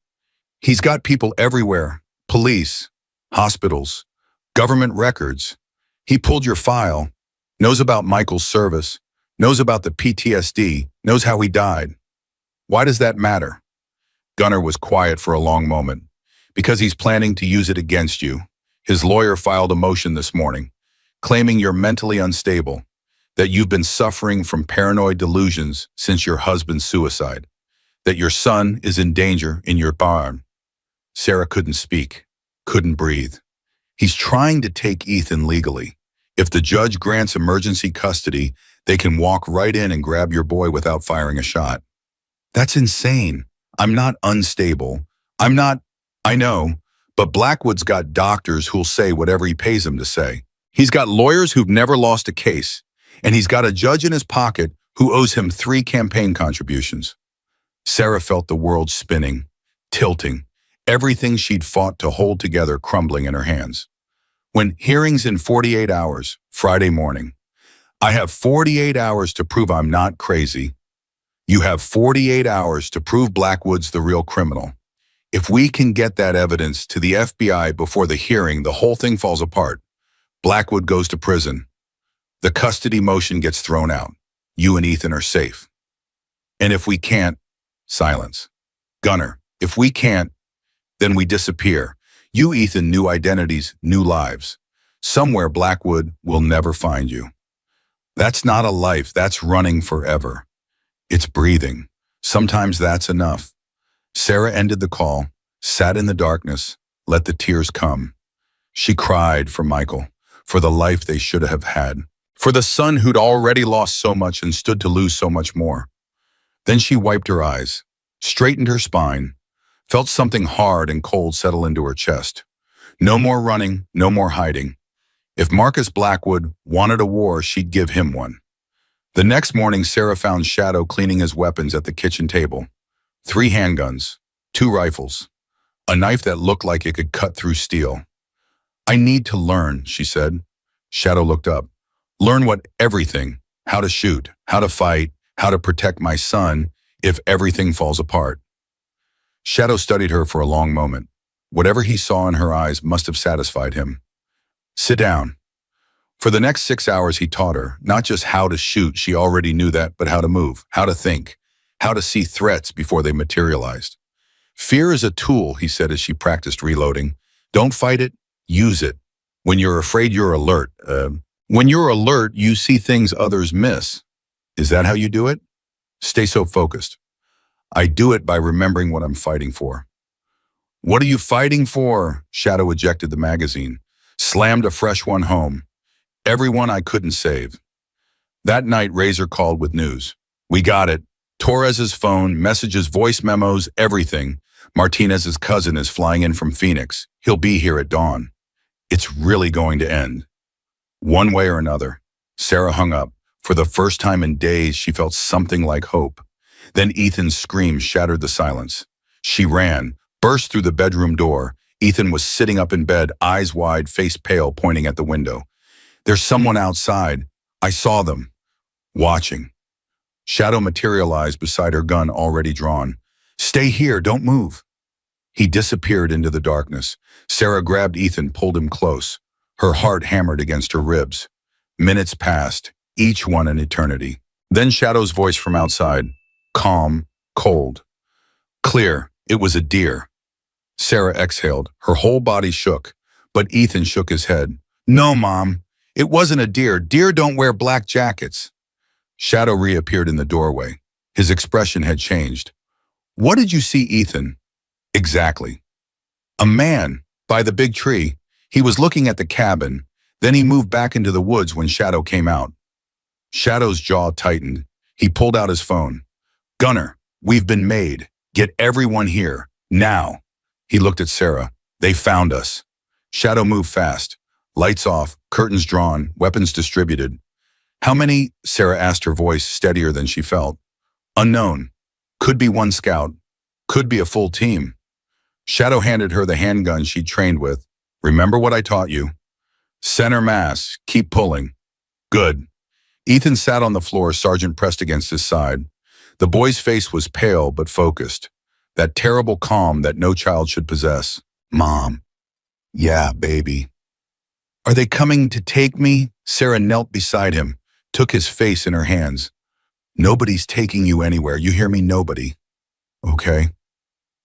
He's got people everywhere. Police, hospitals, government records. He pulled your file, knows about Michael's service, knows about the PTSD, knows how he died. Why does that matter? Gunner was quiet for a long moment. Because he's planning to use it against you. His lawyer filed a motion this morning, claiming you're mentally unstable, that you've been suffering from paranoid delusions since your husband's suicide, that your son is in danger in your barn. Sarah couldn't speak, couldn't breathe. He's trying to take Ethan legally. If the judge grants emergency custody, they can walk right in and grab your boy without firing a shot. That's insane. I'm not unstable. I know, but Blackwood's got doctors who'll say whatever he pays them to say. He's got lawyers who've never lost a case, and he's got a judge in his pocket who owes him 3 campaign contributions. Sarah felt the world spinning, tilting, everything she'd fought to hold together crumbling in her hands. When hearings in 48 hours, Friday morning. I have 48 hours to prove I'm not crazy. You have 48 hours to prove Blackwood's the real criminal. If we can get that evidence to the FBI before the hearing, the whole thing falls apart. Blackwood goes to prison. The custody motion gets thrown out. You and Ethan are safe. And if we can't, silence. Gunner, if we can't, then we disappear. You, Ethan, new identities, new lives. Somewhere Blackwood will never find you. That's not a life, that's running forever. It's breathing. Sometimes that's enough. Sarah ended the call, sat in the darkness, let the tears come. She cried for Michael, for the life they should have had, for the son who'd already lost so much and stood to lose so much more. Then she wiped her eyes, straightened her spine, felt something hard and cold settle into her chest. No more running, no more hiding. If Marcus Blackwood wanted a war, she'd give him one. The next morning, Sarah found Shadow cleaning his weapons at the kitchen table. 3 handguns, 2 rifles, a knife that looked like it could cut through steel. I need to learn, she said. Shadow looked up. Learn what? Everything. How to shoot, how to fight, how to protect my son if everything falls apart. Shadow studied her for a long moment. Whatever he saw in her eyes must have satisfied him. Sit down. For the next 6 hours he taught her, not just how to shoot, she already knew that, but how to move, how to think, how to see threats before they materialized. Fear is a tool, he said as she practiced reloading. Don't fight it, use it. When you're afraid, you're alert. When you're alert, you see things others miss. Is that how you do it? Stay so focused. I do it by remembering what I'm fighting for. What are you fighting for? Shadow ejected the magazine, slammed a fresh one home. Everyone I couldn't save. That night, Razor called with news. We got it. Torres's phone, messages, voice memos, everything. Martinez's cousin is flying in from Phoenix. He'll be here at dawn. It's really going to end. One way or another. Sarah hung up. For the first time in days, she felt something like hope. Then Ethan's scream shattered the silence. She ran, burst through the bedroom door. Ethan was sitting up in bed, eyes wide, face pale, pointing at the window. There's someone outside. I saw them. Watching. Shadow materialized beside her gun already drawn. Stay here, don't move. He disappeared into the darkness. Sarah grabbed Ethan, pulled him close. Her heart hammered against her ribs. Minutes passed, each one an eternity. Then Shadow's voice from outside, calm, cold, clear. It was a deer. Sarah exhaled. Her whole body shook, but Ethan shook his head. No, Mom. It wasn't a deer. Deer don't wear black jackets. Shadow reappeared in the doorway. His expression had changed. What did you see, Ethan? Exactly. A man, by the big tree. He was looking at the cabin. Then he moved back into the woods when Shadow came out. Shadow's jaw tightened. He pulled out his phone. Gunner, we've been made. Get everyone here. Now. He looked at Sarah. They found us. Shadow moved fast. Lights off, curtains drawn, weapons distributed. How many? Sarah asked, her voice steadier than she felt. Unknown. Could be one scout. Could be a full team. Shadow handed her the handgun she'd trained with. Remember what I taught you. Center mass. Keep pulling. Good. Ethan sat on the floor, Sergeant pressed against his side. The boy's face was pale but focused. That terrible calm that no child should possess. Mom. Yeah, baby. Are they coming to take me? Sarah knelt beside him, took his face in her hands. Nobody's taking you anywhere. You hear me? Nobody. Okay.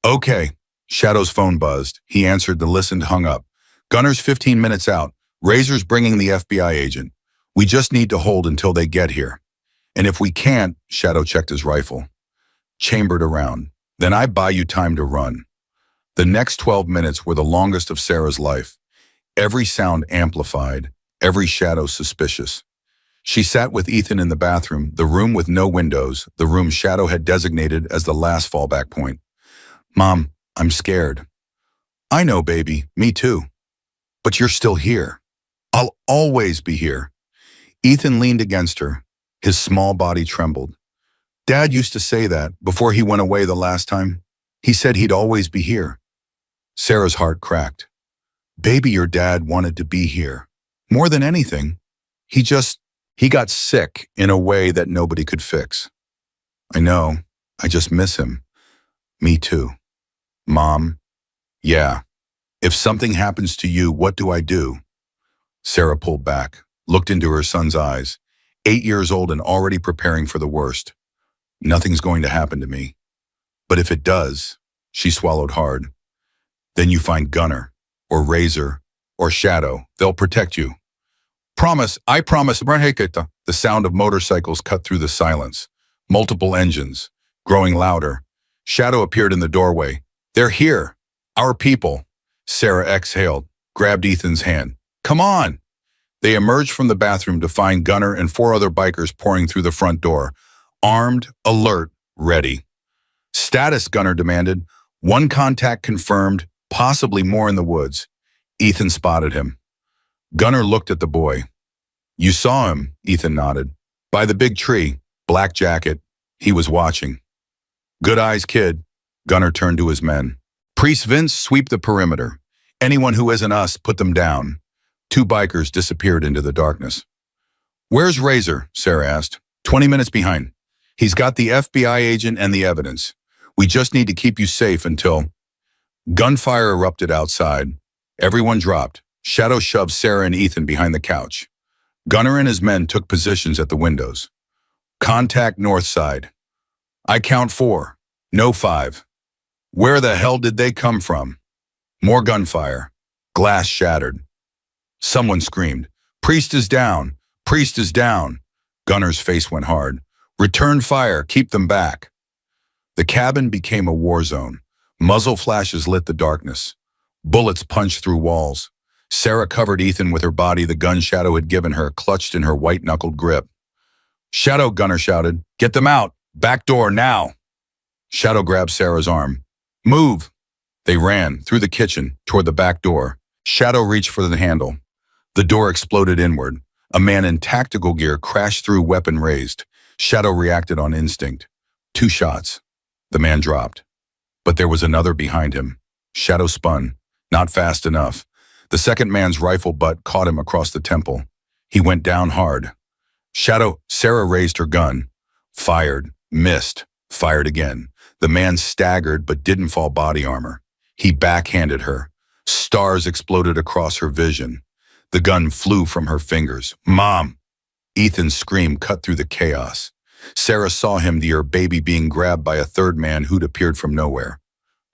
Okay. Shadow's phone buzzed. He answered, the listened, hung up. Gunner's 15 minutes out. Razor's bringing the FBI agent. We just need to hold until they get here. And if we can't, Shadow checked his rifle. Chambered around. Then I buy you time to run. The next 12 minutes were the longest of Sarah's life. Every sound amplified, every shadow suspicious. She sat with Ethan in the bathroom, the room with no windows, the room Shadow had designated as the last fallback point. Mom, I'm scared. I know, baby, me too. But you're still here. I'll always be here. Ethan leaned against her. His small body trembled. Dad used to say that before he went away the last time. He said he'd always be here. Sarah's heart cracked. Baby, your dad wanted to be here. More than anything. He got sick in a way that nobody could fix. I know. I just miss him. Me too. Mom. Yeah. If something happens to you, what do I do? Sarah pulled back, looked into her son's eyes, 8 years old and already preparing for the worst. Nothing's going to happen to me. But if it does, she swallowed hard. Then you find Gunner, or Razor, or Shadow. They'll protect you. Promise, I promise. The sound of motorcycles cut through the silence. Multiple engines, growing louder. Shadow appeared in the doorway. They're here. Our people. Sarah exhaled, grabbed Ethan's hand. Come on. They emerged from the bathroom to find Gunner and 4 other bikers pouring through the front door. Armed, alert, ready. Status, Gunner demanded. 1 contact confirmed, possibly more in the woods. Ethan spotted him. Gunner looked at the boy. You saw him, Ethan nodded. By the big tree, black jacket. He was watching. Good eyes, kid. Gunner turned to his men. Priest Vince, sweep the perimeter. Anyone who isn't us, put them down. 2 bikers disappeared into the darkness. Where's Razor? Sarah asked. 20 minutes behind. He's got the FBI agent and the evidence. We just need to keep you safe until... Gunfire erupted outside. Everyone dropped. Shadow shoved Sarah and Ethan behind the couch. Gunner and his men took positions at the windows. Contact north side. I count 4. No 5. Where the hell did they come from? More gunfire. Glass shattered. Someone screamed, Priest is down! Priest is down! Gunner's face went hard. Return fire, keep them back. The cabin became a war zone. Muzzle flashes lit the darkness. Bullets punched through walls. Sarah covered Ethan with her body, the gun Shadow had given her, clutched in her white-knuckled grip. Shadow, Gunner shouted. Get them out! Back door, now! Shadow grabbed Sarah's arm. Move! They ran, through the kitchen, toward the back door. Shadow reached for the handle. The door exploded inward. A man in tactical gear crashed through, weapon raised. Shadow reacted on instinct. 2 shots. The man dropped. But there was another behind him. Shadow spun. Not fast enough. The second man's rifle butt caught him across the temple. He went down hard. Sarah raised her gun. Fired. Missed. Fired again. The man staggered but didn't fall body armor. He backhanded her. Stars exploded across her vision. The gun flew from her fingers. Mom! Ethan's scream cut through the chaos. Sarah saw him, her baby being grabbed by a third man who'd appeared from nowhere.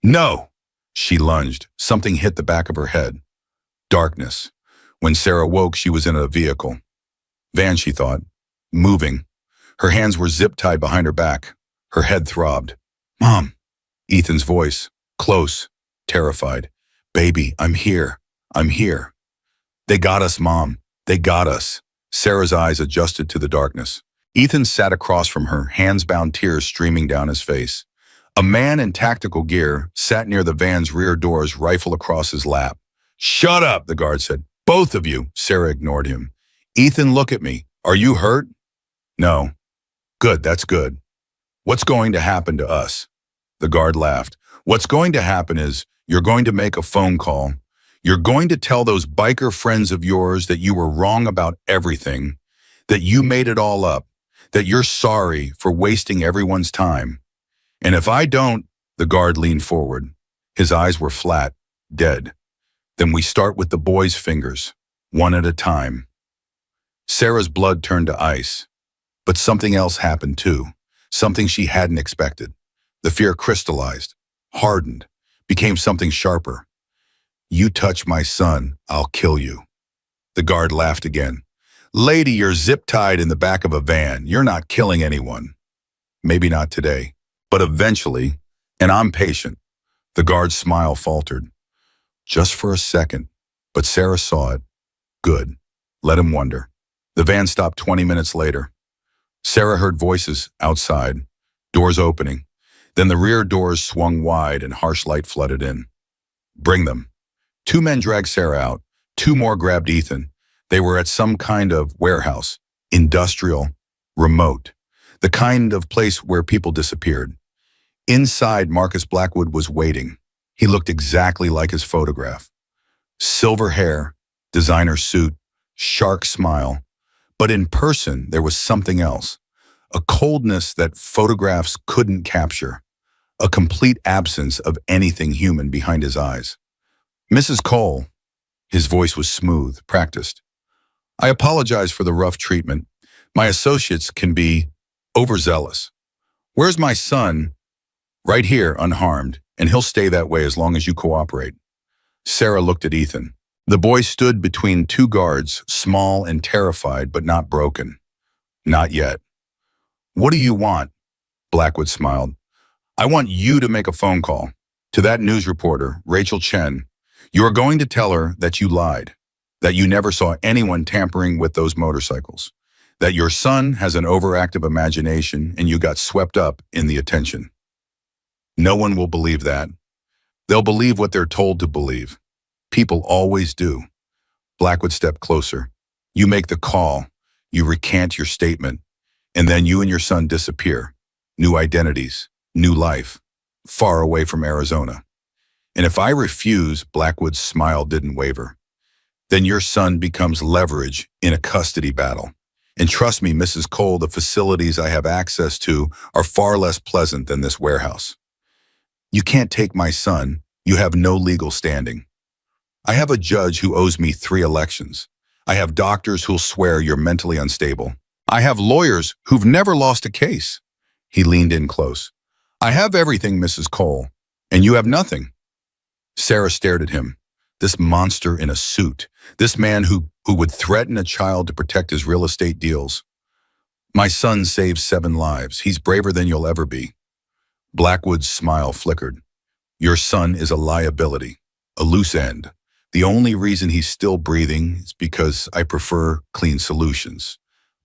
No! She lunged. Something hit the back of her head. Darkness. When Sarah woke, she was in a vehicle. Van, she thought. Moving. Her hands were zip-tied behind her back. Her head throbbed. Mom! Ethan's voice. Close. Terrified. Baby, I'm here. I'm here. They got us, Mom. They got us. Sarah's eyes adjusted to the darkness. Ethan sat across from her, hands-bound, tears streaming down his face. A man in tactical gear sat near the van's rear doors, rifle across his lap. Shut up, the guard said. Both of you. Sarah ignored him. Ethan, look at me. Are you hurt? No. Good, that's good. What's going to happen to us? The guard laughed. What's going to happen is you're going to make a phone call. You're going to tell those biker friends of yours that you were wrong about everything, that you made it all up, that you're sorry for wasting everyone's time. And if I don't, the guard leaned forward. His eyes were flat, dead. Then we start with the boy's fingers, one at a time. Sarah's blood turned to ice. But something else happened too, something she hadn't expected. The fear crystallized, hardened, became something sharper. You touch my son, I'll kill you. The guard laughed again. Lady, you're zip-tied in the back of a van. You're not killing anyone. Maybe not today, but eventually, and I'm patient. The guard's smile faltered. Just for a second, but Sarah saw it. Good. Let him wonder. The van stopped 20 minutes later. Sarah heard voices outside, doors opening. Then the rear doors swung wide and harsh light flooded in. Bring them. 2 men dragged Sarah out. 2 more grabbed Ethan. They were at some kind of warehouse, industrial, remote, the kind of place where people disappeared. Inside, Marcus Blackwood was waiting. He looked exactly like his photograph. Silver hair, designer suit, shark smile. But in person, there was something else. A coldness that photographs couldn't capture. A complete absence of anything human behind his eyes. Mrs. Cole, his voice was smooth, practiced. I apologize for the rough treatment. My associates can be overzealous. Where's my son? Right here, unharmed, and he'll stay that way as long as you cooperate. Sarah looked at Ethan. The boy stood between 2 guards, small and terrified, but not broken. Not yet. What do you want? Blackwood smiled. I want you to make a phone call to that news reporter, Rachel Chen. You are going to tell her that you lied, that you never saw anyone tampering with those motorcycles, that your son has an overactive imagination and you got swept up in the attention. No one will believe that. They'll believe what they're told to believe. People always do. Blackwood stepped closer. You make the call, you recant your statement, and then you and your son disappear. New identities, new life, far away from Arizona. And if I refuse, Blackwood's smile didn't waver, then your son becomes leverage in a custody battle. And trust me, Mrs. Cole, the facilities I have access to are far less pleasant than this warehouse. You can't take my son. You have no legal standing. I have a judge who owes me 3 elections. I have doctors who'll swear you're mentally unstable. I have lawyers who've never lost a case. He leaned in close. I have everything, Mrs. Cole, and you have nothing. Sarah stared at him. This monster in a suit. This man who would threaten a child to protect his real estate deals. My son saved 7 lives. He's braver than you'll ever be. Blackwood's smile flickered. Your son is a liability, a loose end. The only reason he's still breathing is because I prefer clean solutions.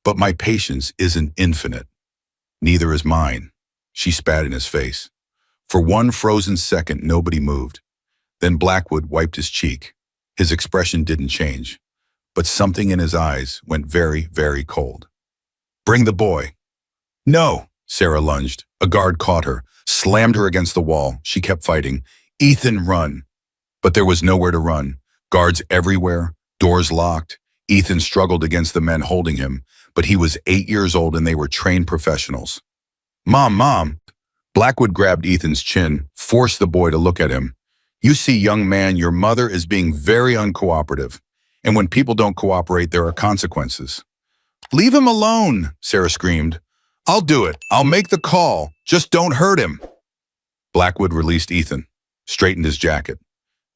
But my patience isn't infinite. Neither is mine. She spat in his face. For one frozen second, nobody moved. Then Blackwood wiped his cheek. His expression didn't change, but something in his eyes went very, very cold. Bring the boy. No, Sarah lunged. A guard caught her, slammed her against the wall. She kept fighting. Ethan, run. But there was nowhere to run. Guards everywhere, doors locked. Ethan struggled against the men holding him, but he was 8 years old and they were trained professionals. Mom. Blackwood grabbed Ethan's chin, forced the boy to look at him. You see, young man, your mother is being very uncooperative. And when people don't cooperate, there are consequences. Leave him alone, Sarah screamed. I'll do it. I'll make the call. Just don't hurt him. Blackwood released Ethan, straightened his jacket.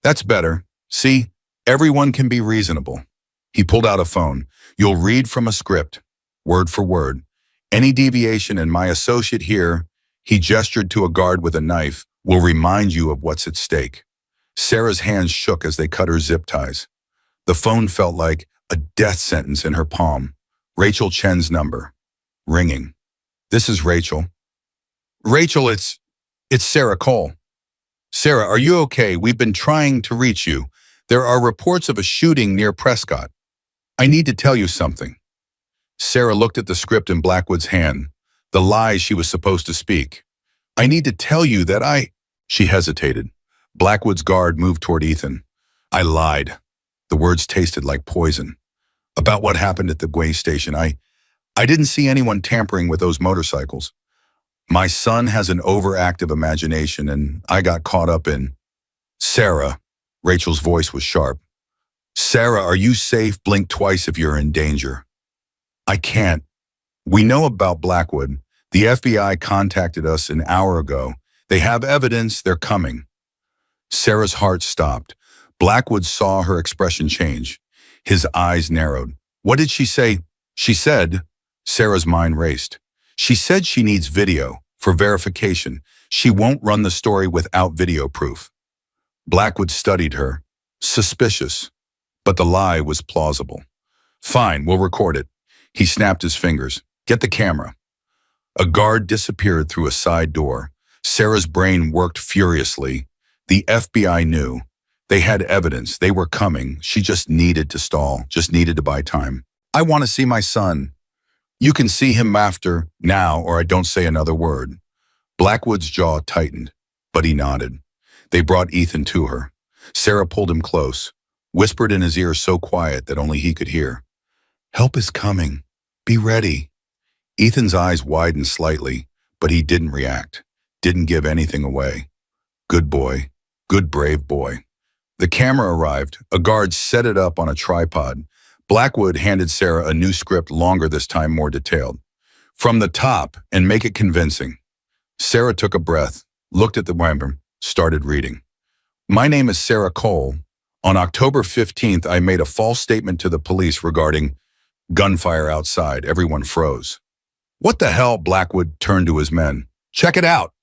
That's better. See, everyone can be reasonable. He pulled out a phone. You'll read from a script, word for word. Any deviation and my associate here, he gestured to a guard with a knife, will remind you of what's at stake. Sarah's hands shook as they cut her zip ties. The phone felt like a death sentence in her palm. Rachel Chen's number. Ringing. This is Rachel. Rachel, it's Sarah Cole. Sarah, are you okay? We've been trying to reach you. There are reports of a shooting near Prescott. I need to tell you something. Sarah looked at the script in Blackwood's hand, the lies she was supposed to speak. I need to tell you that She hesitated. Blackwood's guard moved toward Ethan. I lied. The words tasted like poison. About what happened at the way station. I didn't see anyone tampering with those motorcycles. My son has an overactive imagination and I got caught up in... Sarah. Rachel's voice was sharp. Sarah, are you safe? Blink twice if you're in danger. I can't. We know about Blackwood. The FBI contacted us an hour ago. They have evidence. They're coming. Sarah's heart stopped. Blackwood saw her expression change. His eyes narrowed. What did she say? She said... Sarah's mind raced. She said she needs video for verification. She won't run the story without video proof. Blackwood studied her. Suspicious. But the lie was plausible. Fine, we'll record it. He snapped his fingers. Get the camera. A guard disappeared through a side door. Sarah's brain worked furiously. The FBI knew. They had evidence. They were coming. She just needed to stall, just needed to buy time. I want to see my son. You can see him after, now, or I don't say another word. Blackwood's jaw tightened, but he nodded. They brought Ethan to her. Sarah pulled him close, whispered in his ear so quiet that only he could hear. Help is coming. Be ready. Ethan's eyes widened slightly, but he didn't react, didn't give anything away. Good boy. Good brave boy. The camera arrived. A guard set it up on a tripod. Blackwood handed Sarah a new script, longer this time, more detailed. From the top, and make it convincing. Sarah took a breath, looked at the member, started reading. My name is Sarah Cole. On October 15th, I made a false statement to the police regarding gunfire outside. Everyone froze. What the hell? Blackwood turned to his men. Check it out.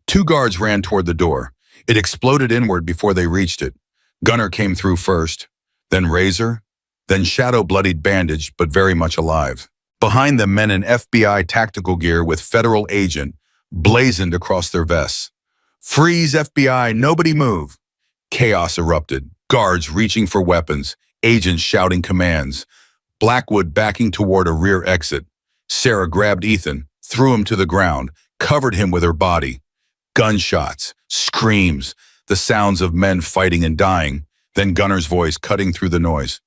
2 guards ran toward the door. It exploded inward before they reached it. Gunner came through first, then Razor, then Shadow, bloodied, bandaged, but very much alive. Behind them, men in FBI tactical gear with federal agent blazoned across their vests. Freeze, FBI, nobody move. Chaos erupted, guards reaching for weapons, agents shouting commands. Blackwood backing toward a rear exit. Sarah grabbed Ethan, threw him to the ground, covered him with her body. Gunshots, screams, the sounds of men fighting and dying, then Gunner's voice cutting through the noise.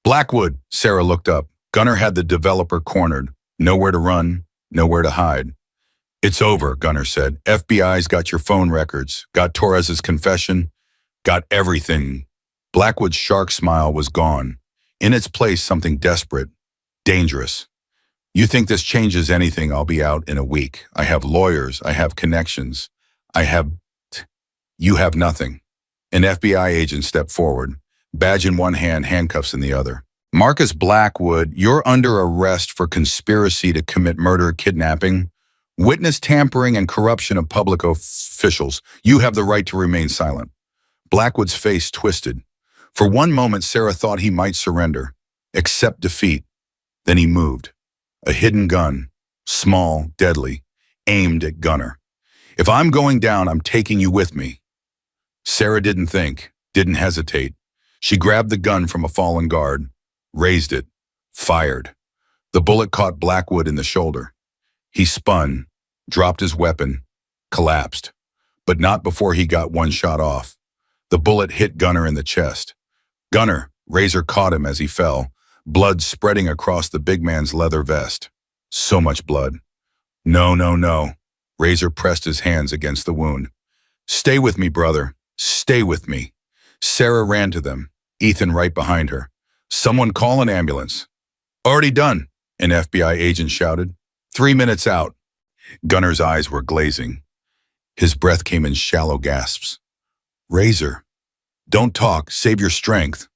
Blackwood, Sarah looked up. Gunner had the developer cornered. Nowhere to run, nowhere to hide. It's over, Gunner said. FBI's got your phone records, got Torres's confession, got everything. Blackwood's shark smile was gone. In its place, something desperate, dangerous. You think this changes anything? I'll be out in a week. I have lawyers, I have connections. You have nothing. An FBI agent stepped forward, badge in one hand, handcuffs in the other. Marcus Blackwood, you're under arrest for conspiracy to commit murder, kidnapping, witness tampering, and corruption of public officials. You have the right to remain silent. Blackwood's face twisted. For one moment, Sarah thought he might surrender, accept defeat. Then he moved. A hidden gun, small, deadly, aimed at Gunner. If I'm going down, I'm taking you with me. Sarah didn't think, didn't hesitate. She grabbed the gun from a fallen guard, raised it, fired. The bullet caught Blackwood in the shoulder. He spun, dropped his weapon, collapsed, but not before he got one shot off. The bullet hit Gunner in the chest. Gunner, Razor caught him as he fell, blood spreading across the big man's leather vest. So much blood. No, no, no. Razor pressed his hands against the wound. Stay with me, brother. Stay with me. Sarah ran to them, Ethan right behind her. Someone call an ambulance. Already done, an FBI agent shouted. 3 minutes out. Gunner's eyes were glazing. His breath came in shallow gasps. Razor, don't talk, save your strength.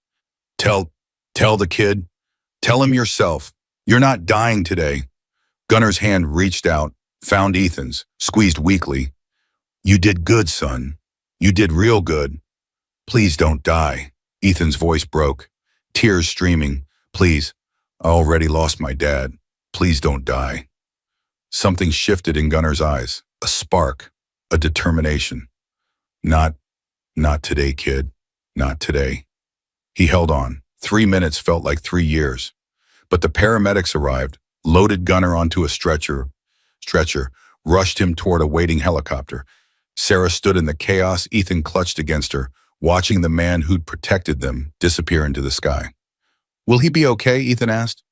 Tell the kid. Tell him yourself. You're not dying today. Gunner's hand reached out, found Ethan's, squeezed weakly. You did good, son. You did real good. Please don't die. Ethan's voice broke, tears streaming. Please, I already lost my dad. Please don't die. Something shifted in Gunner's eyes, a spark, a determination. Not today, kid. Not today. He held on. 3 minutes felt like 3 years. But the paramedics arrived, loaded Gunner onto a stretcher, rushed him toward a waiting helicopter. Sarah stood in the chaos. Ethan clutched against her, watching the man who'd protected them disappear into the sky. Will he be okay? Ethan asked.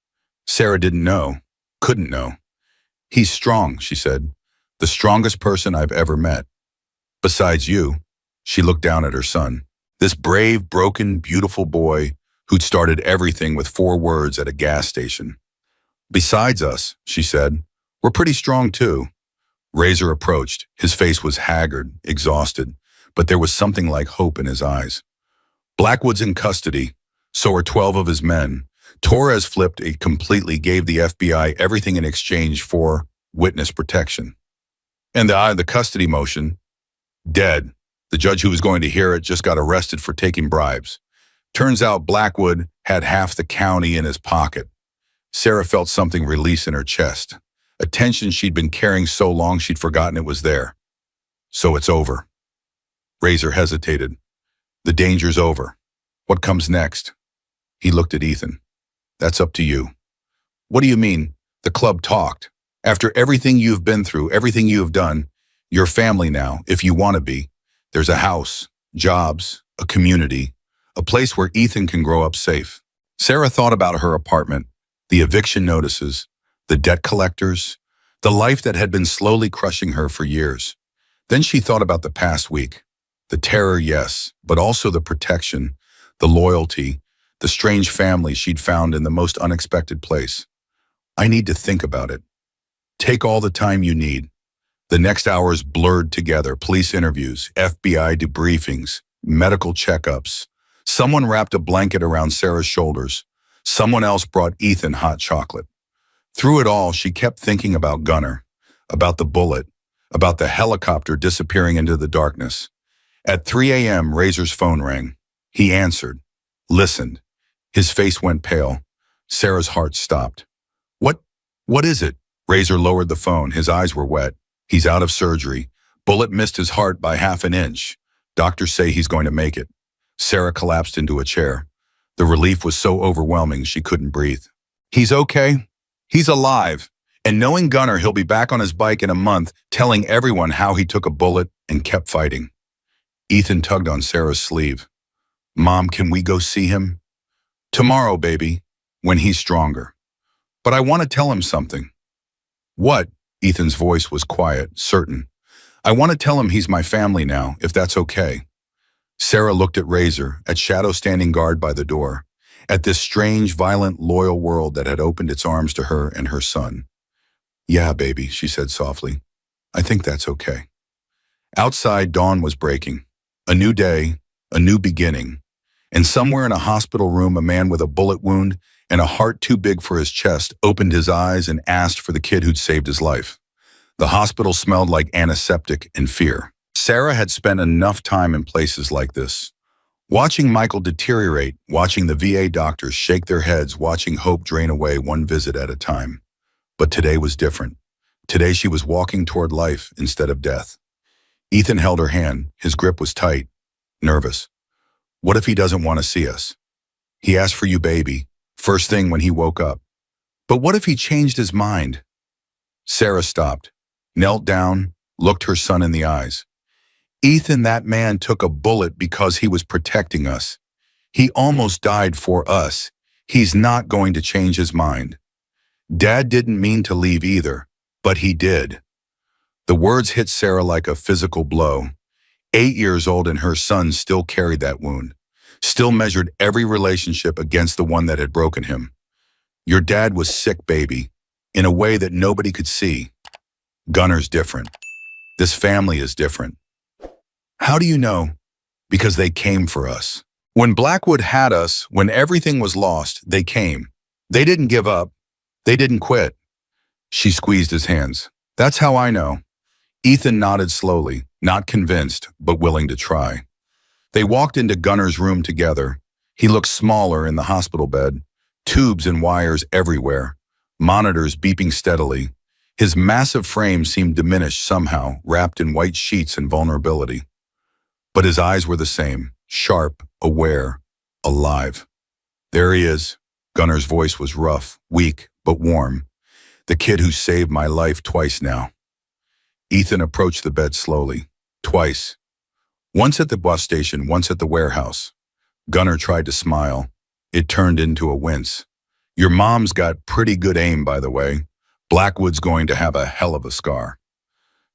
Sarah didn't know, couldn't know. He's strong, she said. The strongest person I've ever met. Besides you. She looked down at her son. This brave, broken, beautiful boy who'd started everything with 4 words at a gas station. Besides us, she said, we're pretty strong too. Razor approached. His face was haggard, exhausted, but there was something like hope in his eyes. Blackwood's in custody. So are 12 of his men. Torres flipped it completely, gave the FBI everything in exchange for witness protection. And the custody motion, dead. The judge who was going to hear it just got arrested for taking bribes. Turns out Blackwood had half the county in his pocket. Sarah felt something release in her chest. A tension she'd been carrying so long she'd forgotten it was there. So it's over. Razor hesitated. The danger's over. What comes next? He looked at Ethan. That's up to you. What do you mean? The club talked. After everything you've been through, everything you have done, you're family now, if you want to be. There's a house, jobs, a community, a place where Ethan can grow up safe. Sarah thought about her apartment, the eviction notices, the debt collectors, the life that had been slowly crushing her for years. Then she thought about the past week. The terror, yes, but also the protection, the loyalty, the strange family she'd found in the most unexpected place. I need to think about it. Take all the time you need. The next hours blurred together, police interviews, FBI debriefings, medical checkups. Someone wrapped a blanket around Sarah's shoulders. Someone else brought Ethan hot chocolate. Through it all, she kept thinking about Gunner, about the bullet, about the helicopter disappearing into the darkness. At 3 a.m., Razor's phone rang. He answered, listened. His face went pale. Sarah's heart stopped. What is it? Razor lowered the phone. His eyes were wet. He's out of surgery. Bullet missed his heart by half an inch. Doctors say he's going to make it. Sarah collapsed into a chair. The relief was so overwhelming she couldn't breathe. He's okay. He's alive. And knowing Gunner, he'll be back on his bike in a month, telling everyone how he took a bullet and kept fighting. Ethan tugged on Sarah's sleeve. Mom, can we go see him? Tomorrow, baby, when he's stronger. But I want to tell him something. What? Ethan's voice was quiet, certain. I want to tell him he's my family now, if that's okay. Sarah looked at Razor, at Shadow standing guard by the door, at this strange, violent, loyal world that had opened its arms to her and her son. Yeah, baby, she said softly. I think that's okay. Outside, dawn was breaking. A new day, a new beginning. And somewhere in a hospital room, a man with a bullet wound and a heart too big for his chest opened his eyes and asked for the kid who'd saved his life. The hospital smelled like antiseptic and fear. Sarah had spent enough time in places like this. Watching Michael deteriorate, watching the VA doctors shake their heads, watching hope drain away one visit at a time. But today was different. Today she was walking toward life instead of death. Ethan held her hand. His grip was tight, nervous. What if he doesn't want to see us? He asked for you, baby, first thing when he woke up. But what if he changed his mind? Sarah stopped, knelt down, looked her son in the eyes. Ethan, that man took a bullet because he was protecting us. He almost died for us. He's not going to change his mind. Dad didn't mean to leave either, but he did. The words hit Sarah like a physical blow. 8 years old and her son still carried that wound, still measured every relationship against the one that had broken him. Your dad was sick, baby, in a way that nobody could see. Gunner's different. This family is different. How do you know? Because they came for us. When Blackwood had us, when everything was lost, they came. They didn't give up. They didn't quit. She squeezed his hands. That's how I know. Ethan nodded slowly, not convinced, but willing to try. They walked into Gunner's room together. He looked smaller in the hospital bed, tubes and wires everywhere, monitors beeping steadily. His massive frame seemed diminished somehow, wrapped in white sheets and vulnerability. But his eyes were the same, sharp, aware, alive. There he is. Gunner's voice was rough, weak, but warm. The kid who saved my life twice now. Ethan approached the bed slowly. Twice. Once at the bus station, once at the warehouse. Gunner tried to smile. It turned into a wince. Your mom's got pretty good aim, by the way. Blackwood's going to have a hell of a scar.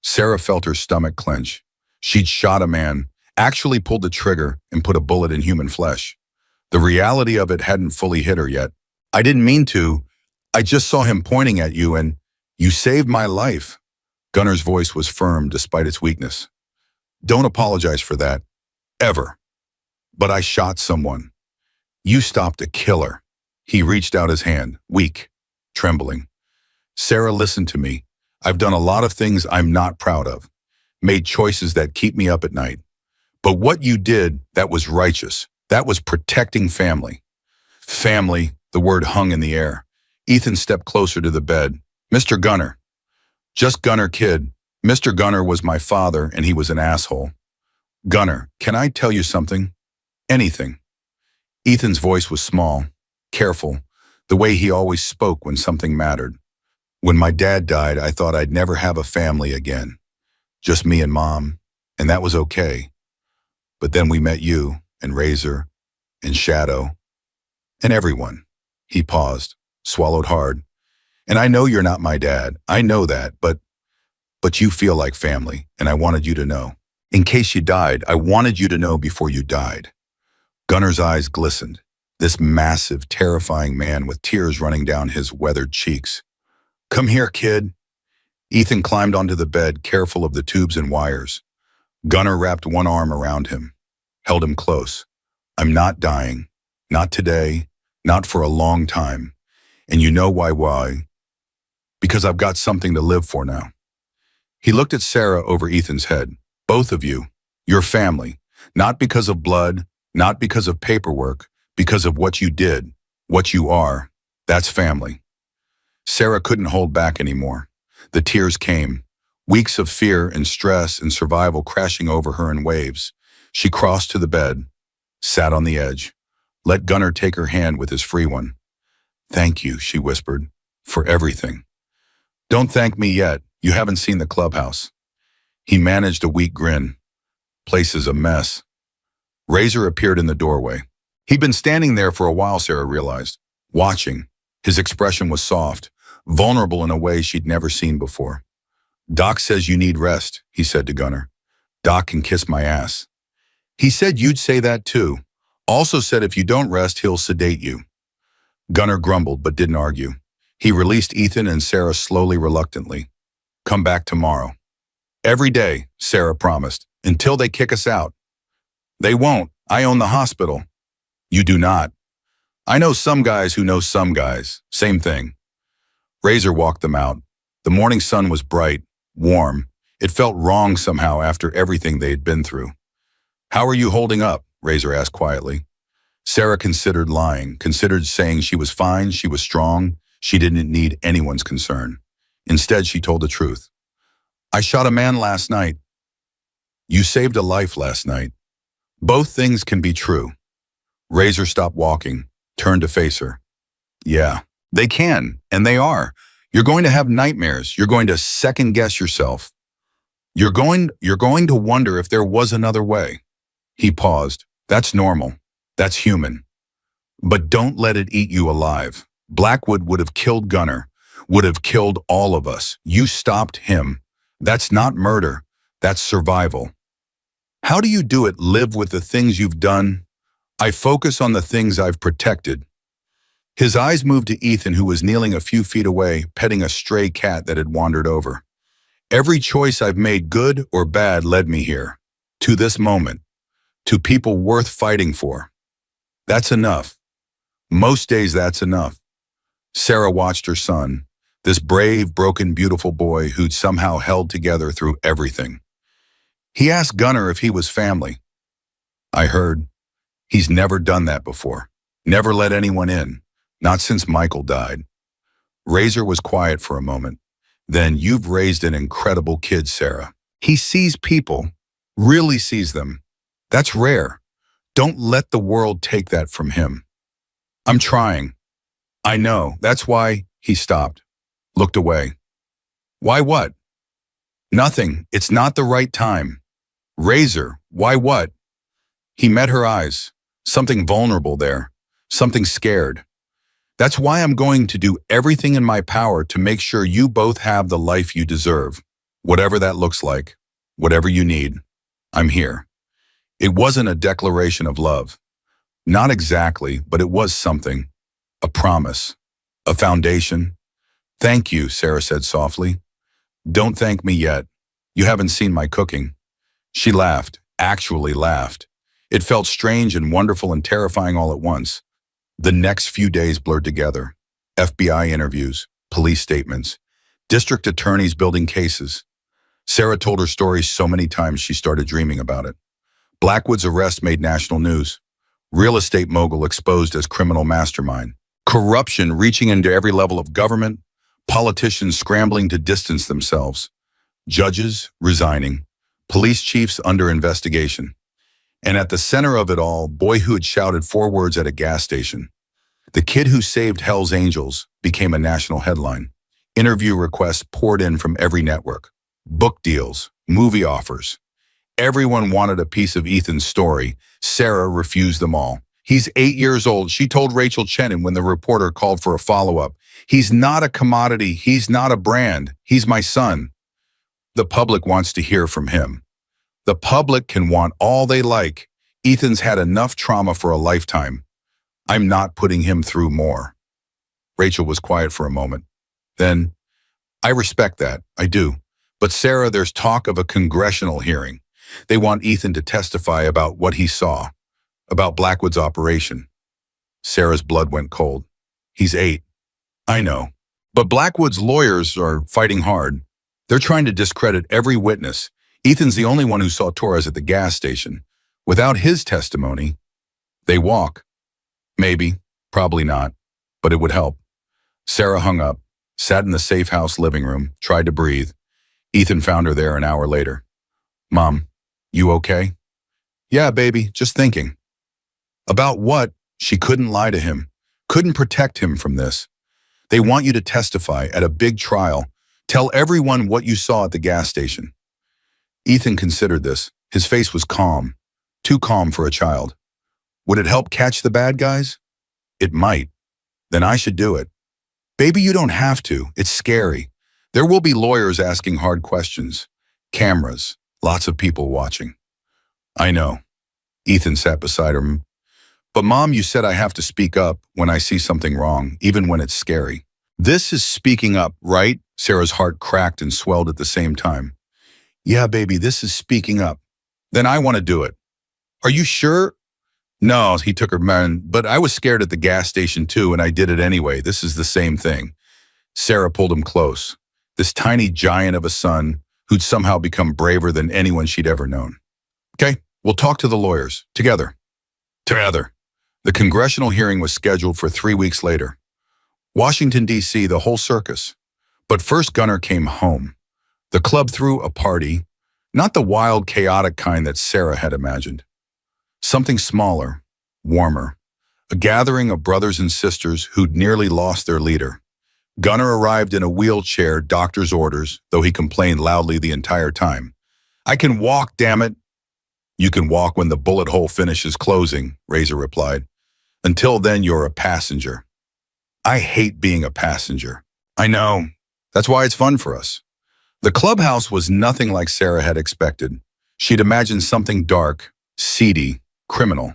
Sarah felt her stomach clench. She'd shot a man, actually pulled the trigger and put a bullet in human flesh. The reality of it hadn't fully hit her yet. I didn't mean to. I just saw him pointing at you and you saved my life. Gunner's voice was firm despite its weakness. Don't apologize for that. Ever. But I shot someone. You stopped a killer. He reached out his hand, weak, trembling. Sarah, listen to me. I've done a lot of things I'm not proud of. Made choices that keep me up at night. But what you did, that was righteous. That was protecting family. Family, the word hung in the air. Ethan stepped closer to the bed. Mr. Gunner. Just Gunner, kid. Mr. Gunner was my father and he was an asshole. Gunner, can I tell you something? Anything. Ethan's voice was small, careful, the way he always spoke when something mattered. When my dad died, I thought I'd never have a family again. Just me and Mom, and that was okay. But then we met you, and Razor, and Shadow, and everyone. He paused, swallowed hard. And I know you're not my dad, I know that, but you feel like family, and I wanted you to know. In case you died, I wanted you to know before you died. Gunner's eyes glistened, this massive, terrifying man with tears running down his weathered cheeks. Come here, kid. Ethan climbed onto the bed, careful of the tubes and wires. Gunner wrapped one arm around him, held him close. I'm not dying. Not today. Not for a long time. And you know why? Because I've got something to live for now. He looked at Sarah over Ethan's head. Both of you. Your family. Not because of blood, not because of paperwork, because of what you did, what you are. That's family. Sarah couldn't hold back anymore. The tears came, weeks of fear and stress and survival crashing over her in waves. She crossed to the bed, sat on the edge, let Gunner take her hand with his free one. Thank you, she whispered, for everything. Don't thank me yet. You haven't seen the clubhouse. He managed a weak grin. Place is a mess. Razor appeared in the doorway. He'd been standing there for a while, Sarah realized, watching. His expression was soft, vulnerable in a way she'd never seen before. Doc says you need rest, he said to Gunner. Doc can kiss my ass. He said you'd say that too. Also said if you don't rest, he'll sedate you. Gunner grumbled but didn't argue. He released Ethan and Sarah slowly, reluctantly. Come back tomorrow. Every day, Sarah promised, until they kick us out. They won't. I own the hospital. You do not. I know some guys who know some guys. Same thing. Razor walked them out. The morning sun was bright, warm. It felt wrong somehow after everything they had been through. How are you holding up? Razor asked quietly. Sarah considered lying, considered saying she was fine, she was strong, she didn't need anyone's concern. Instead, she told the truth. I shot a man last night. You saved a life last night. Both things can be true. Razor stopped walking, turned to face her. Yeah, they can, and they are. You're going to have nightmares. You're going to second-guess yourself. You're going to wonder if there was another way. He paused. That's normal. That's human. But don't let it eat you alive. Blackwood would have killed Gunner, would have killed all of us. You stopped him. That's not murder. That's survival. How do you do it? Live with the things you've done? I focus on the things I've protected. His eyes moved to Ethan, who was kneeling a few feet away, petting a stray cat that had wandered over. Every choice I've made, good or bad, led me here. To this moment. To people worth fighting for. That's enough. Most days that's enough. Sarah watched her son, this brave, broken, beautiful boy who'd somehow held together through everything. He asked Gunnar if he was family. I heard. He's never done that before. Never let anyone in. Not since Michael died. Razor was quiet for a moment. Then, you've raised an incredible kid, Sarah. He sees people. Really sees them. That's rare. Don't let the world take that from him. I'm trying. I know. That's why. He stopped. Looked away. Why what? Nothing. It's not the right time. Razor. Why what? He met her eyes. Something vulnerable there. Something scared. That's why I'm going to do everything in my power to make sure you both have the life you deserve. Whatever that looks like. Whatever you need. I'm here. It wasn't a declaration of love. Not exactly, but it was something. A promise. A foundation. Thank you, Sarah said softly. Don't thank me yet. You haven't seen my cooking. She laughed, actually laughed. It felt strange and wonderful and terrifying all at once. The next few days blurred together. FBI interviews, police statements, district attorneys building cases. Sarah told her story so many times she started dreaming about it. Blackwood's arrest made national news. Real estate mogul exposed as criminal mastermind. Corruption reaching into every level of government. Politicians scrambling to distance themselves. Judges resigning. Police chiefs under investigation. And at the center of it all, boy who had shouted 4 words at a gas station. The kid who saved Hell's Angels became a national headline. Interview requests poured in from every network. Book deals, movie offers. Everyone wanted a piece of Ethan's story. Sarah refused them all. He's 8 years old, she told Rachel Chenin when the reporter called for a follow-up. He's not a commodity, he's not a brand, he's my son. The public wants to hear from him. The public can want all they like. Ethan's had enough trauma for a lifetime. I'm not putting him through more. Rachel was quiet for a moment. Then, I respect that, I do. But Sarah, there's talk of a congressional hearing. They want Ethan to testify about what he saw, about Blackwood's operation. Sarah's blood went cold. He's 8. I know. But Blackwood's lawyers are fighting hard. They're trying to discredit every witness. Ethan's the only one who saw Torres at the gas station. Without his testimony, they walk. Maybe, probably not, but it would help. Sarah hung up, sat in the safe house living room, tried to breathe. Ethan found her there an hour later. Mom, you okay? Yeah, baby, just thinking. About what? She couldn't lie to him, couldn't protect him from this. They want you to testify at a big trial. Tell everyone what you saw at the gas station. Ethan considered this. His face was calm, too calm for a child. Would it help catch the bad guys? It might. Then I should do it. Baby, you don't have to. It's scary. There will be lawyers asking hard questions. Cameras. Lots of people watching. I know. Ethan sat beside her. But Mom, you said I have to speak up when I see something wrong, even when it's scary. This is speaking up, right? Sarah's heart cracked and swelled at the same time. Yeah, baby, this is speaking up. Then I want to do it. Are you sure? No, he took her man, but I was scared at the gas station too, and I did it anyway. This is the same thing. Sarah pulled him close. This tiny giant of a son who'd somehow become braver than anyone she'd ever known. Okay, we'll talk to the lawyers. Together. Together. The congressional hearing was scheduled for 3 weeks later. Washington, D.C., the whole circus. But first Gunnar came home. The club threw a party, not the wild, chaotic kind that Sarah had imagined. Something smaller, warmer. A gathering of brothers and sisters who'd nearly lost their leader. Gunnar arrived in a wheelchair, doctor's orders, though he complained loudly the entire time. I can walk, damn it. You can walk when the bullet hole finishes closing, Razor replied. Until then, you're a passenger. I hate being a passenger. I know. That's why it's fun for us. The clubhouse was nothing like Sarah had expected. She'd imagined something dark, seedy, criminal.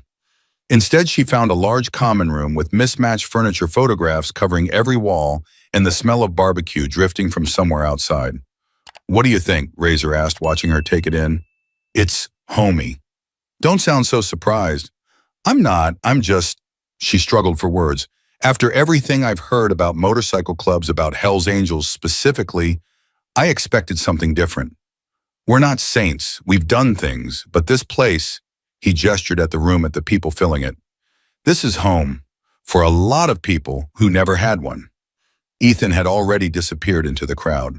Instead, she found a large common room with mismatched furniture photographs covering every wall and the smell of barbecue drifting from somewhere outside. What do you think? Razor asked, watching her take it in. It's homey. Don't sound so surprised. I'm not, I'm just… She struggled for words. After everything I've heard about motorcycle clubs, about Hell's Angels specifically, I expected something different. We're not saints, we've done things, but this place, he gestured at the room, at the people filling it. This is home for a lot of people who never had one. Ethan had already disappeared into the crowd.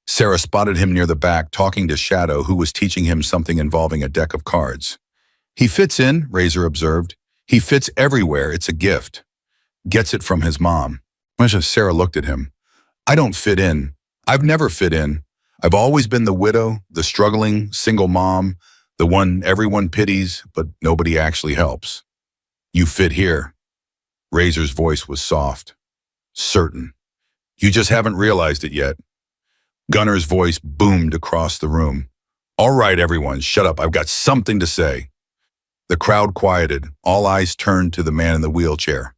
Sarah spotted him near the back, talking to Shadow, who was teaching him something involving a deck of cards. He fits in, Razor observed. He fits everywhere, it's a gift. Gets it from his mom. Sarah looked at him. I don't fit in. I've never fit in. I've always been the widow, the struggling, single mom, the one everyone pities, but nobody actually helps. You fit here. Razor's voice was soft. Certain. You just haven't realized it yet. Gunner's voice boomed across the room. All right, everyone, shut up. I've got something to say. The crowd quieted. All eyes turned to the man in the wheelchair.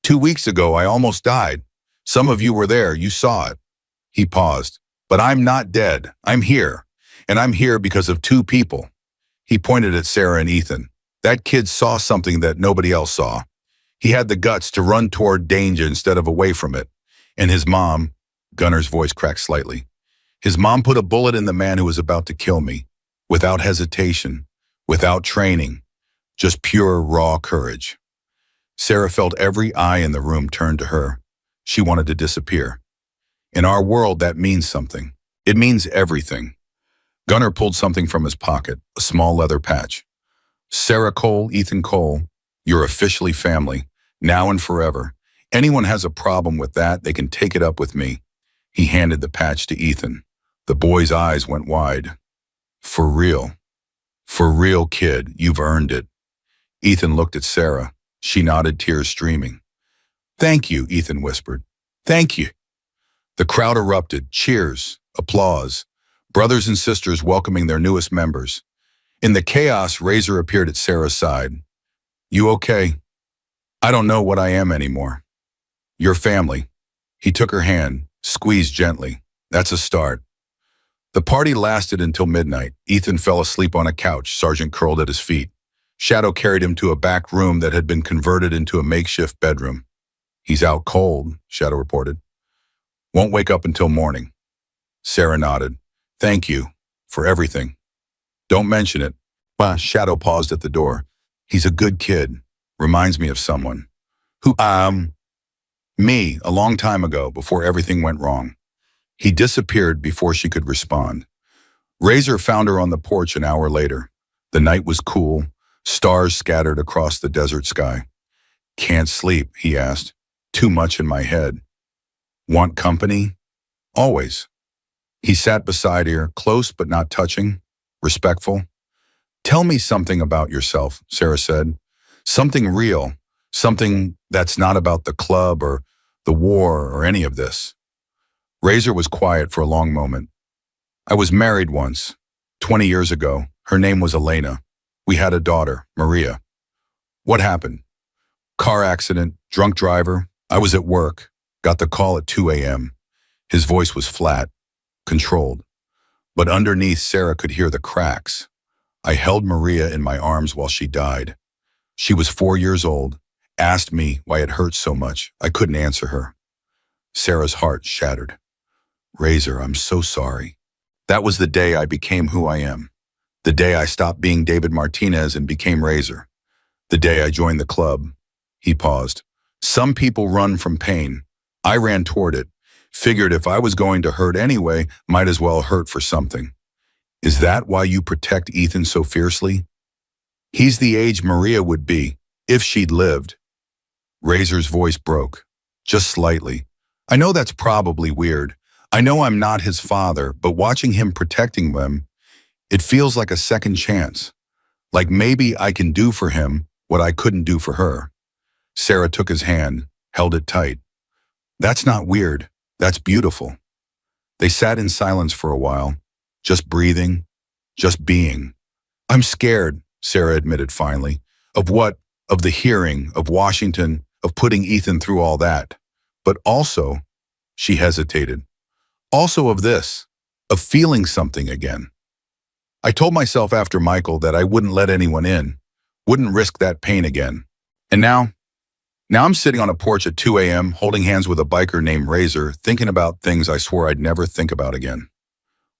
2 weeks ago, I almost died. Some of you were there. You saw it. He paused. But I'm not dead. I'm here. And I'm here because of two people. He pointed at Sarah and Ethan. That kid saw something that nobody else saw. He had the guts to run toward danger instead of away from it. And his mom, Gunner's voice cracked slightly. His mom put a bullet in the man who was about to kill me. Without hesitation. Without training. Just pure, raw courage. Sarah felt every eye in the room turn to her. She wanted to disappear. In our world, that means something. It means everything. Gunner pulled something from his pocket, a small leather patch. Sarah Cole, Ethan Cole, you're officially family, now and forever. Anyone has a problem with that, they can take it up with me. He handed the patch to Ethan. The boy's eyes went wide. For real. For real, kid, you've earned it. Ethan looked at Sarah. She nodded, tears streaming. Thank you, Ethan whispered. Thank you. The crowd erupted, cheers, applause, brothers and sisters welcoming their newest members. In the chaos, Razor appeared at Sarah's side. You okay? I don't know what I am anymore. Your family. He took her hand, squeezed gently. That's a start. The party lasted until midnight. Ethan fell asleep on a couch, Sergeant curled at his feet. Shadow carried him to a back room that had been converted into a makeshift bedroom. He's out cold, Shadow reported. Won't wake up until morning. Sarah nodded. Thank you for everything. Don't mention it. Shadow paused at the door. He's a good kid. Reminds me of someone. Who, me, a long time ago, before everything went wrong. He disappeared before she could respond. Razor found her on the porch an hour later. The night was cool, stars scattered across the desert sky. Can't sleep, he asked. Too much in my head. Want company? Always. He sat beside her, close but not touching, respectful. Tell me something about yourself, Sarah said. Something real, something that's not about the club or the war or any of this. Razor was quiet for a long moment. I was married once, 20 years ago. Her name was Elena. We had a daughter, Maria. What happened? Car accident, drunk driver. I was at work. Got the call at 2 a.m. His voice was flat, controlled. But underneath, Sarah could hear the cracks. I held Maria in my arms while she died. She was 4 years old, asked me why it hurt so much. I couldn't answer her. Sarah's heart shattered. Razor, I'm so sorry. That was the day I became who I am. The day I stopped being David Martinez and became Razor. The day I joined the club. He paused. Some people run from pain. I ran toward it. Figured if I was going to hurt anyway, might as well hurt for something. Is that why you protect Ethan so fiercely? He's the age Maria would be, if she'd lived. Razor's voice broke, just slightly. I know that's probably weird. I know I'm not his father, but watching him protecting them, it feels like a second chance. Like maybe I can do for him what I couldn't do for her. Sarah took his hand, held it tight. That's not weird. That's beautiful. They sat in silence for a while, just breathing, just being. I'm scared, Sarah admitted finally, of what of the hearing, of Washington, of putting Ethan through all that. But also, she hesitated, also of this, of feeling something again. I told myself after Michael that I wouldn't let anyone in, wouldn't risk that pain again. And now I'm sitting on a porch at 2 a.m. holding hands with a biker named Razor, thinking about things I swore I'd never think about again.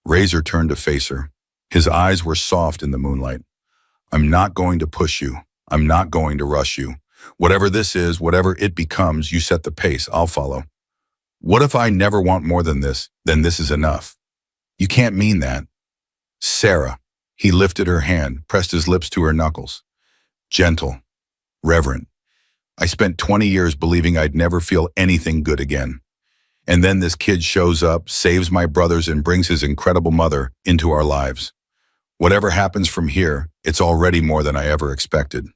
Razor turned to face her. His eyes were soft in the moonlight. I'm not going to push you. I'm not going to rush you. Whatever this is, whatever it becomes, you set the pace. I'll follow. What if I never want more than this? Then this is enough. You can't mean that. Sarah. He lifted her hand, pressed his lips to her knuckles. Gentle. Reverent. I spent 20 years believing I'd never feel anything good again. And then this kid shows up, saves my brothers, and brings his incredible mother into our lives. Whatever happens from here, it's already more than I ever expected.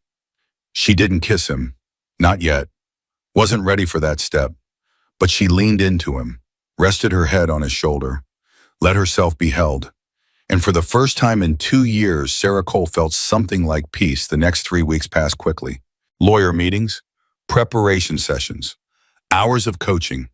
She didn't kiss him. Not yet. Wasn't ready for that step. But she leaned into him, rested her head on his shoulder, let herself be held. And for the first time in 2 years, Sarah Cole felt something like peace. The next 3 weeks passed quickly. Lawyer meetings, preparation sessions, hours of coaching.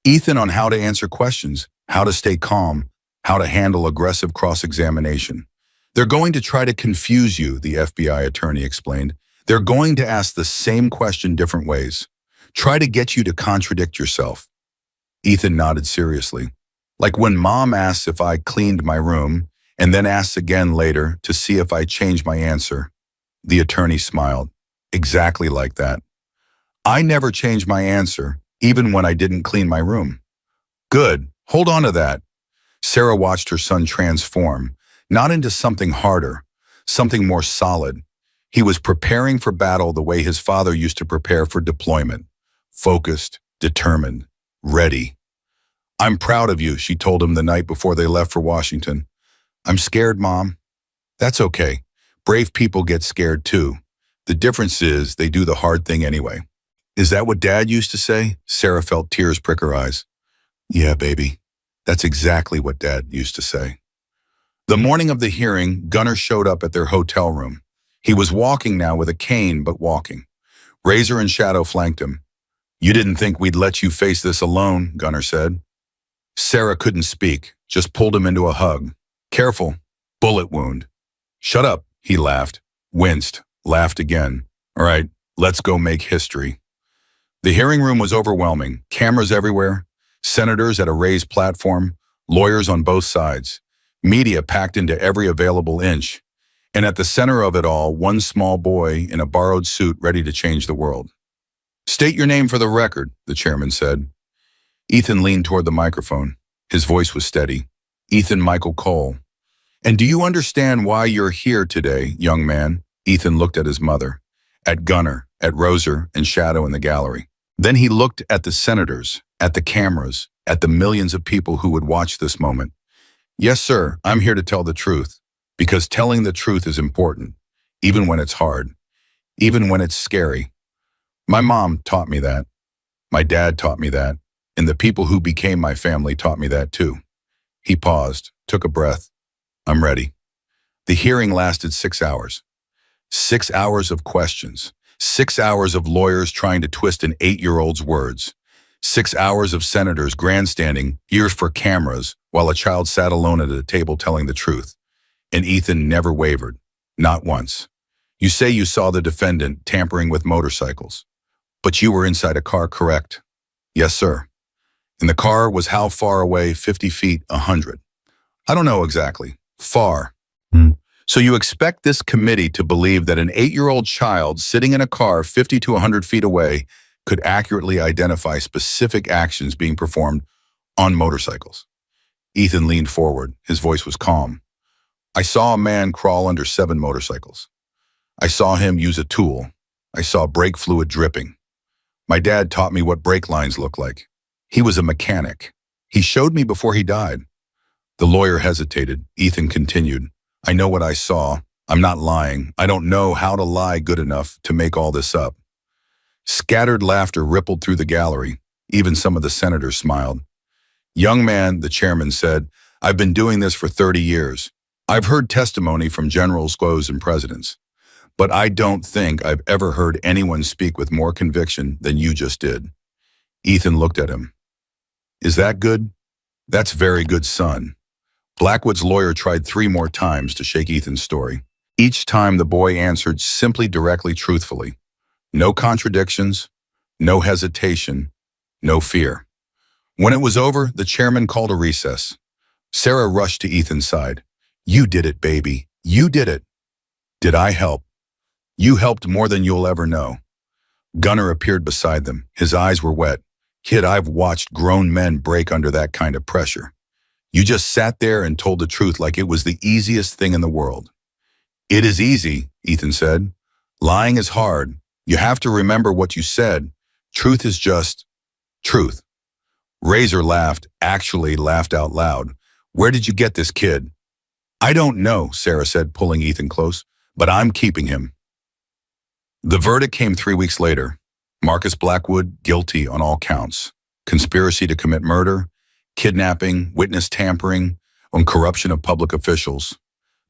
Ethan on how to answer questions, how to stay calm, how to handle aggressive cross-examination. They're going to try to confuse you, the FBI attorney explained. They're going to ask the same question different ways. Try to get you to contradict yourself. Ethan nodded seriously. Like when Mom asks if I cleaned my room and then asks again later to see if I changed my answer. The attorney smiled. Exactly like that. I never changed my answer, even when I didn't clean my room. Good. Hold on to that. Sarah watched her son transform, not into something harder, something more solid. He was preparing for battle the way his father used to prepare for deployment. Focused, determined, ready. I'm proud of you, she told him the night before they left for Washington. I'm scared, Mom. That's okay. Brave people get scared too. The difference is they do the hard thing anyway. Is that what Dad used to say? Sarah felt tears prick her eyes. Yeah, baby. That's exactly what Dad used to say. The morning of the hearing, Gunner showed up at their hotel room. He was walking now with a cane, but walking. Razor and Shadow flanked him. You didn't think we'd let you face this alone, Gunner said. Sarah couldn't speak, just pulled him into a hug. Careful, bullet wound. Shut up, he laughed, winced, laughed again. All right, let's go make history. The hearing room was overwhelming, cameras everywhere, senators at a raised platform, lawyers on both sides, media packed into every available inch, and at the center of it all, one small boy in a borrowed suit ready to change the world. State your name for the record, the chairman said. Ethan leaned toward the microphone. His voice was steady. Ethan Michael Cole. And do you understand why you're here today, young man? Ethan looked at his mother, at Gunner, at Roser and Shadow in the gallery. Then he looked at the senators, at the cameras, at the millions of people who would watch this moment. Yes, sir, I'm here to tell the truth, because telling the truth is important, even when it's hard, even when it's scary. My mom taught me that. My dad taught me that, and the people who became my family taught me that too. He paused, took a breath. I'm ready. The hearing lasted 6 hours. 6 hours of questions. 6 hours of lawyers trying to twist an 8-year-old's words. 6 hours of senators grandstanding, ears for cameras, while a child sat alone at a table telling the truth. And Ethan never wavered, not once. You say you saw the defendant tampering with motorcycles, but you were inside a car, correct? Yes, sir. And the car was how far away? 50 feet, 100. I don't know exactly. Far. So you expect this committee to believe that an 8-year-old child sitting in a car 50 to 100 feet away could accurately identify specific actions being performed on motorcycles. Ethan leaned forward. His voice was calm. I saw a man crawl under 7 motorcycles. I saw him use a tool. I saw brake fluid dripping. My dad taught me what brake lines look like. He was a mechanic. He showed me before he died. The lawyer hesitated. Ethan continued. I know what I saw. I'm not lying. I don't know how to lie good enough to make all this up. Scattered laughter rippled through the gallery. Even some of the senators smiled. Young man, the chairman said, I've been doing this for 30 years. I've heard testimony from generals, and presidents. but I don't think I've ever heard anyone speak with more conviction than you just did. Ethan looked at him. Is that good? That's very good, son. Blackwood's lawyer tried 3 more times to shake Ethan's story. Each time the boy answered simply, directly, truthfully. No contradictions, no hesitation, no fear. When it was over, the chairman called a recess. Sarah rushed to Ethan's side. You did it, baby. You did it. Did I help? You helped more than you'll ever know. Gunnar appeared beside them. His eyes were wet. Kid, I've watched grown men break under that kind of pressure. You just sat there and told the truth like it was the easiest thing in the world. It is easy, Ethan said. Lying is hard. You have to remember what you said. Truth is just truth. Razor laughed, actually laughed out loud. Where did you get this kid? I don't know, Sarah said, pulling Ethan close, but I'm keeping him. The verdict came 3 weeks later. Marcus Blackwood, guilty on all counts. Conspiracy to commit murder, kidnapping, witness tampering, and corruption of public officials.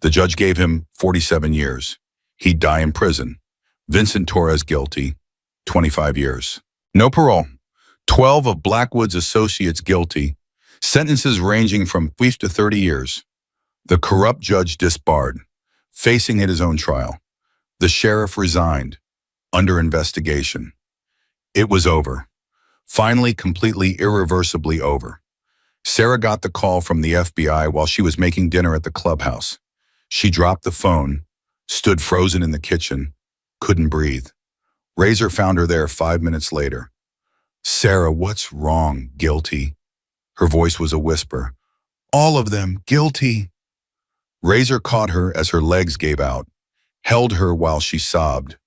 The judge gave him 47 years. He'd die in prison. Vincent Torres guilty, 25 years. No parole. 12 of Blackwood's associates guilty, sentences ranging from 5 to 30 years. The corrupt judge disbarred, facing his own trial. The sheriff resigned, under investigation. It was over. Finally, completely irreversibly over. Sarah got the call from the FBI while she was making dinner at the clubhouse. She dropped the phone, stood frozen in the kitchen, couldn't breathe. Razor found her there 5 minutes later. Sarah, what's wrong? Guilty. Her voice was a whisper. All of them, guilty. Razor caught her as her legs gave out, held her while she sobbed.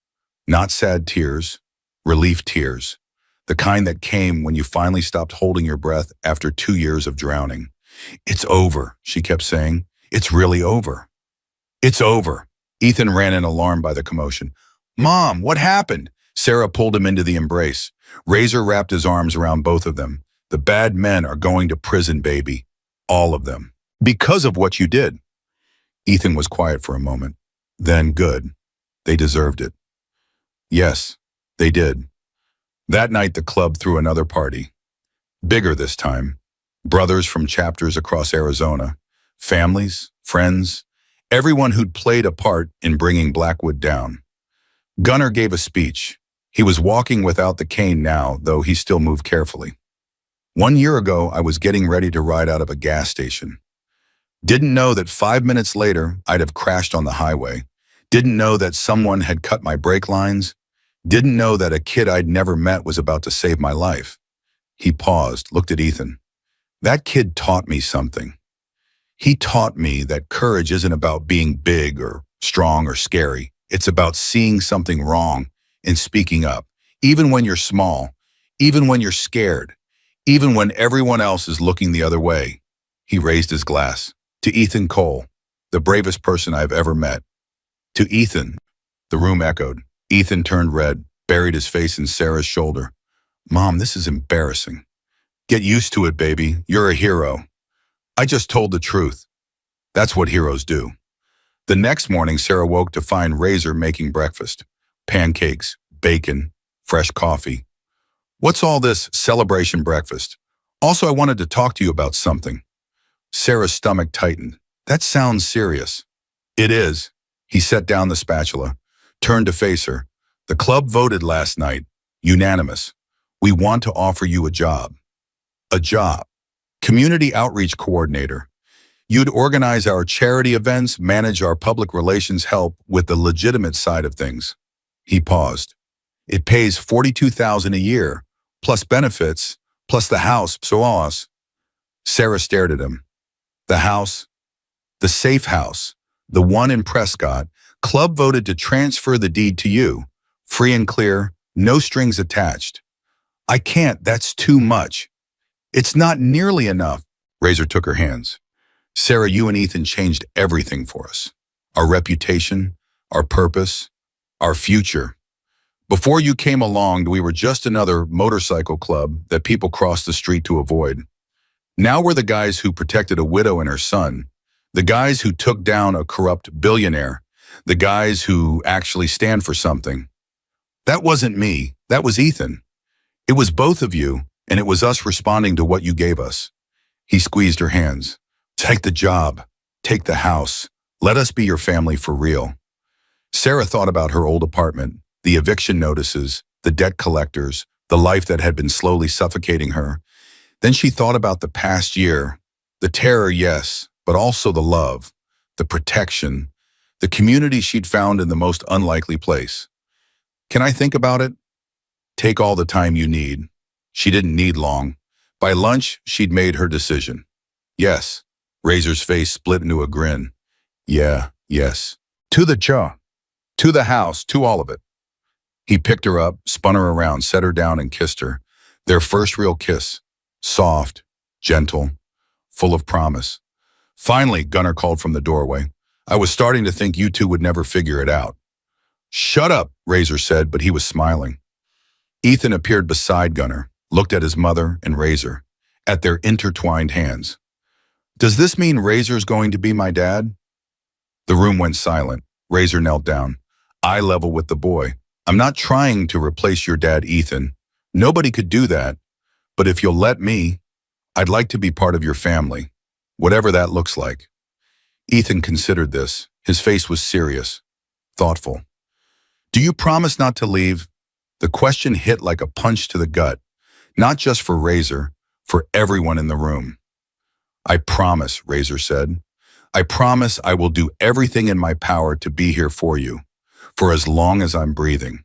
Not sad tears, relief tears. The kind that came when you finally stopped holding your breath after 2 years of drowning. It's over, she kept saying. It's really over. It's over. Ethan ran in alarm by the commotion. Mom, what happened? Sarah pulled him into the embrace. Razor wrapped his arms around both of them. The bad men are going to prison, baby. All of them. Because of what you did. Ethan was quiet for a moment. Then good. They deserved it. Yes, they did. That night the club threw another party. Bigger this time. Brothers from chapters across Arizona. Families, friends, everyone who'd played a part in bringing Blackwood down. Gunnar gave a speech. He was walking without the cane now, though he still moved carefully. 1 year ago, I was getting ready to ride out of a gas station. Didn't know that 5 minutes later, I'd have crashed on the highway. Didn't know that someone had cut my brake lines. Didn't know that a kid I'd never met was about to save my life. He paused, looked at Ethan. That kid taught me something. He taught me that courage isn't about being big or strong or scary. It's about seeing something wrong and speaking up, even when you're small, even when you're scared, even when everyone else is looking the other way. He raised his glass. To Ethan Cole, the bravest person I've ever met. To Ethan, the room echoed. Ethan turned red, buried his face in Sarah's shoulder. Mom, this is embarrassing. Get used to it, baby. You're a hero. I just told the truth. That's what heroes do. The next morning, Sarah woke to find Razor making breakfast. Pancakes, bacon, fresh coffee. What's all this celebration breakfast? Also, I wanted to talk to you about something. Sarah's stomach tightened. That sounds serious. It is. He set down the spatula, turned to face her. The club voted last night, unanimous. We want to offer you a job. A job. Community outreach coordinator. You'd organize our charity events, manage our public relations, help with the legitimate side of things. He paused. It pays $42,000 a year, plus benefits, plus the house, psoas. Sarah stared at him. The house, the safe house, the one in Prescott, club voted to transfer the deed to you. Free and clear, no strings attached. I can't, that's too much. It's not nearly enough. Razor took her hands. Sarah, you and Ethan changed everything for us. Our reputation, our purpose, our future. Before you came along, we were just another motorcycle club that people crossed the street to avoid. Now we're the guys who protected a widow and her son, the guys who took down a corrupt billionaire, The guys who actually stand for something. That wasn't me. That was Ethan. It was both of you, and it was us responding to what you gave us. He squeezed her hands. Take the job. Take the house. Let us be your family for real. Sarah thought about her old apartment, the eviction notices, the debt collectors, the life that had been slowly suffocating her. Then she thought about the past year, the terror, yes, but also the love, the protection, the community she'd found in the most unlikely place. Can I think about it? Take all the time you need. She didn't need long. By lunch, she'd made her decision. Yes. Razor's face split into a grin. Yeah, yes. To the jaw. To the house, to all of it. He picked her up, spun her around, set her down and kissed her. Their first real kiss. Soft, gentle, full of promise. Finally, Gunnar called from the doorway. I was starting to think you two would never figure it out. Shut up, Razor said, but he was smiling. Ethan appeared beside Gunnar, looked at his mother and Razor, at their intertwined hands. Does this mean Razor's going to be my dad? The room went silent. Razor knelt down, eye level with the boy. I'm not trying to replace your dad, Ethan. Nobody could do that. But if you'll let me, I'd like to be part of your family, whatever that looks like. Ethan considered this. His face was serious, thoughtful. Do you promise not to leave? The question hit like a punch to the gut, not just for Razor, for everyone in the room. I promise, Razor said. I promise I will do everything in my power to be here for you, for as long as I'm breathing.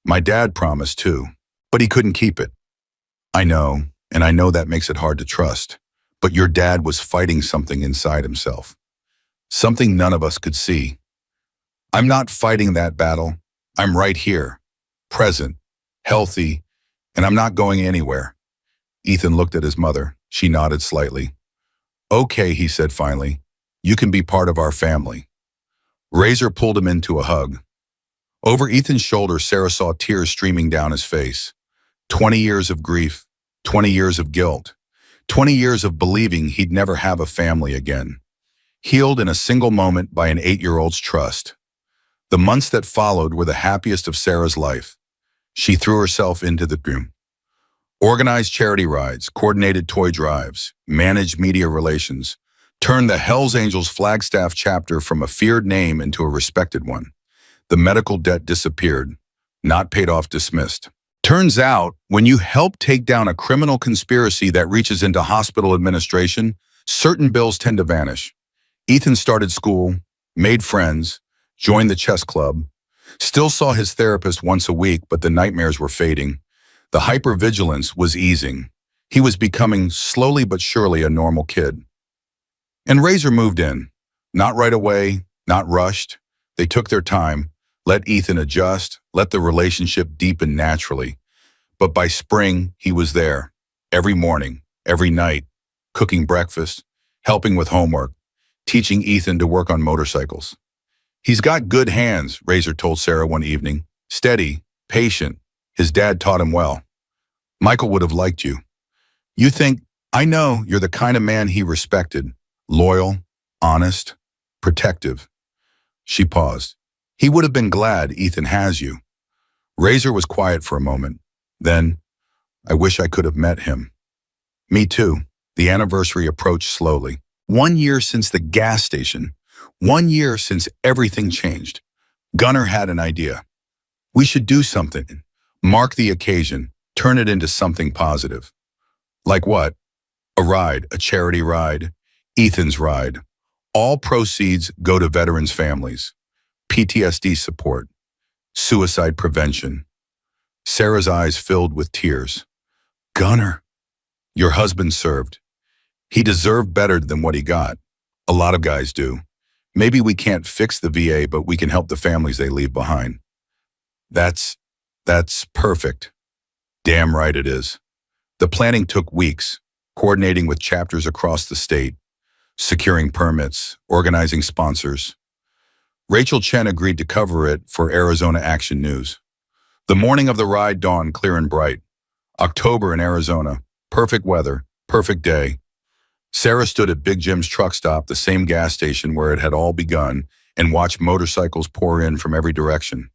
My dad promised too, but he couldn't keep it. I know, and I know that makes it hard to trust, but your dad was fighting something inside himself, something none of us could see. I'm not fighting that battle. I'm right here, present, healthy, and I'm not going anywhere. Ethan looked at his mother. She nodded slightly. Okay, he said finally. You can be part of our family. Razor pulled him into a hug. Over Ethan's shoulder, Sarah saw tears streaming down his face. 20 years of grief, 20 years of guilt, 20 years of believing he'd never have a family again. Healed in a single moment by an 8-year-old's trust. The months that followed were the happiest of Sarah's life. She threw herself into the room. Organized charity rides, coordinated toy drives, managed media relations, turned the Hells Angels Flagstaff chapter from a feared name into a respected one. The medical debt disappeared, not paid off, dismissed. Turns out, when you help take down a criminal conspiracy that reaches into hospital administration, certain bills tend to vanish. Ethan started school, made friends, joined the chess club, still saw his therapist once a week, but the nightmares were fading. The hypervigilance was easing. He was becoming, slowly but surely, a normal kid. And Razor moved in. Not right away, not rushed. They took their time, let Ethan adjust, let the relationship deepen naturally. But by spring, he was there. Every morning, every night, cooking breakfast, helping with homework, teaching Ethan to work on motorcycles. He's got good hands, Razor told Sarah one evening. Steady, patient. His dad taught him well. Michael would have liked you. You think, I know you're the kind of man he respected. Loyal, honest, protective. She paused. He would have been glad Ethan has you. Razor was quiet for a moment. Then, I wish I could have met him. Me too. The anniversary approached slowly. 1 year since the gas station. 1 year since everything changed. Gunnar had an idea. We should do something. Mark the occasion. Turn it into something positive. Like what? A ride, a charity ride. Ethan's ride. All proceeds go to veterans' families. PTSD support. Suicide prevention. Sarah's eyes filled with tears. Gunnar, your husband served. He deserved better than what he got. A lot of guys do. Maybe we can't fix the VA, but we can help the families they leave behind. That's perfect. Damn right it is. The planning took weeks, coordinating with chapters across the state, securing permits, organizing sponsors. Rachel Chen agreed to cover it for Arizona Action News. The morning of the ride dawned clear and bright. October in Arizona. Perfect weather, perfect day. Sarah stood at Big Jim's truck stop, the same gas station where it had all begun, and watched motorcycles pour in from every direction.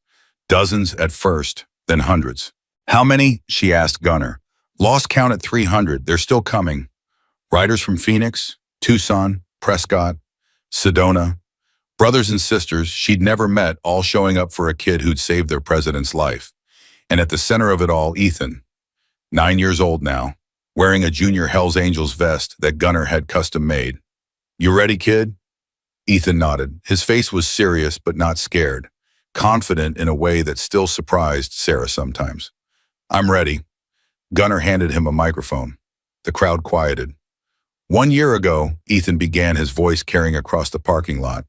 Dozens at first, then hundreds. How many? She asked Gunnar. Lost count at 300. They're still coming. Riders from Phoenix, Tucson, Prescott, Sedona. Brothers and sisters she'd never met, all showing up for a kid who'd saved their president's life. And at the center of it all, Ethan, 9 years old now, wearing a junior Hells Angels vest that Gunnar had custom made. You ready, kid? Ethan nodded. His face was serious but not scared, confident in a way that still surprised Sarah sometimes. I'm ready. Gunnar handed him a microphone. The crowd quieted. 1 year ago, Ethan began, his voice carrying across the parking lot.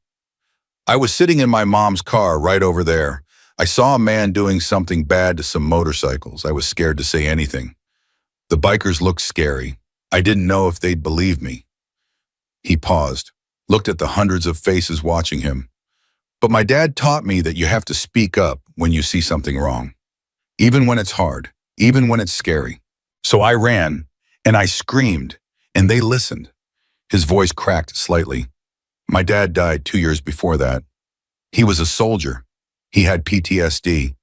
I was sitting in my mom's car right over there. I saw a man doing something bad to some motorcycles. I was scared to say anything. The bikers looked scary. I didn't know if they'd believe me. He paused, looked at the hundreds of faces watching him. But my dad taught me that you have to speak up when you see something wrong. Even when it's hard, even when it's scary. So I ran, and I screamed, and they listened. His voice cracked slightly. My dad died 2 years before that. He was a soldier. He had PTSD.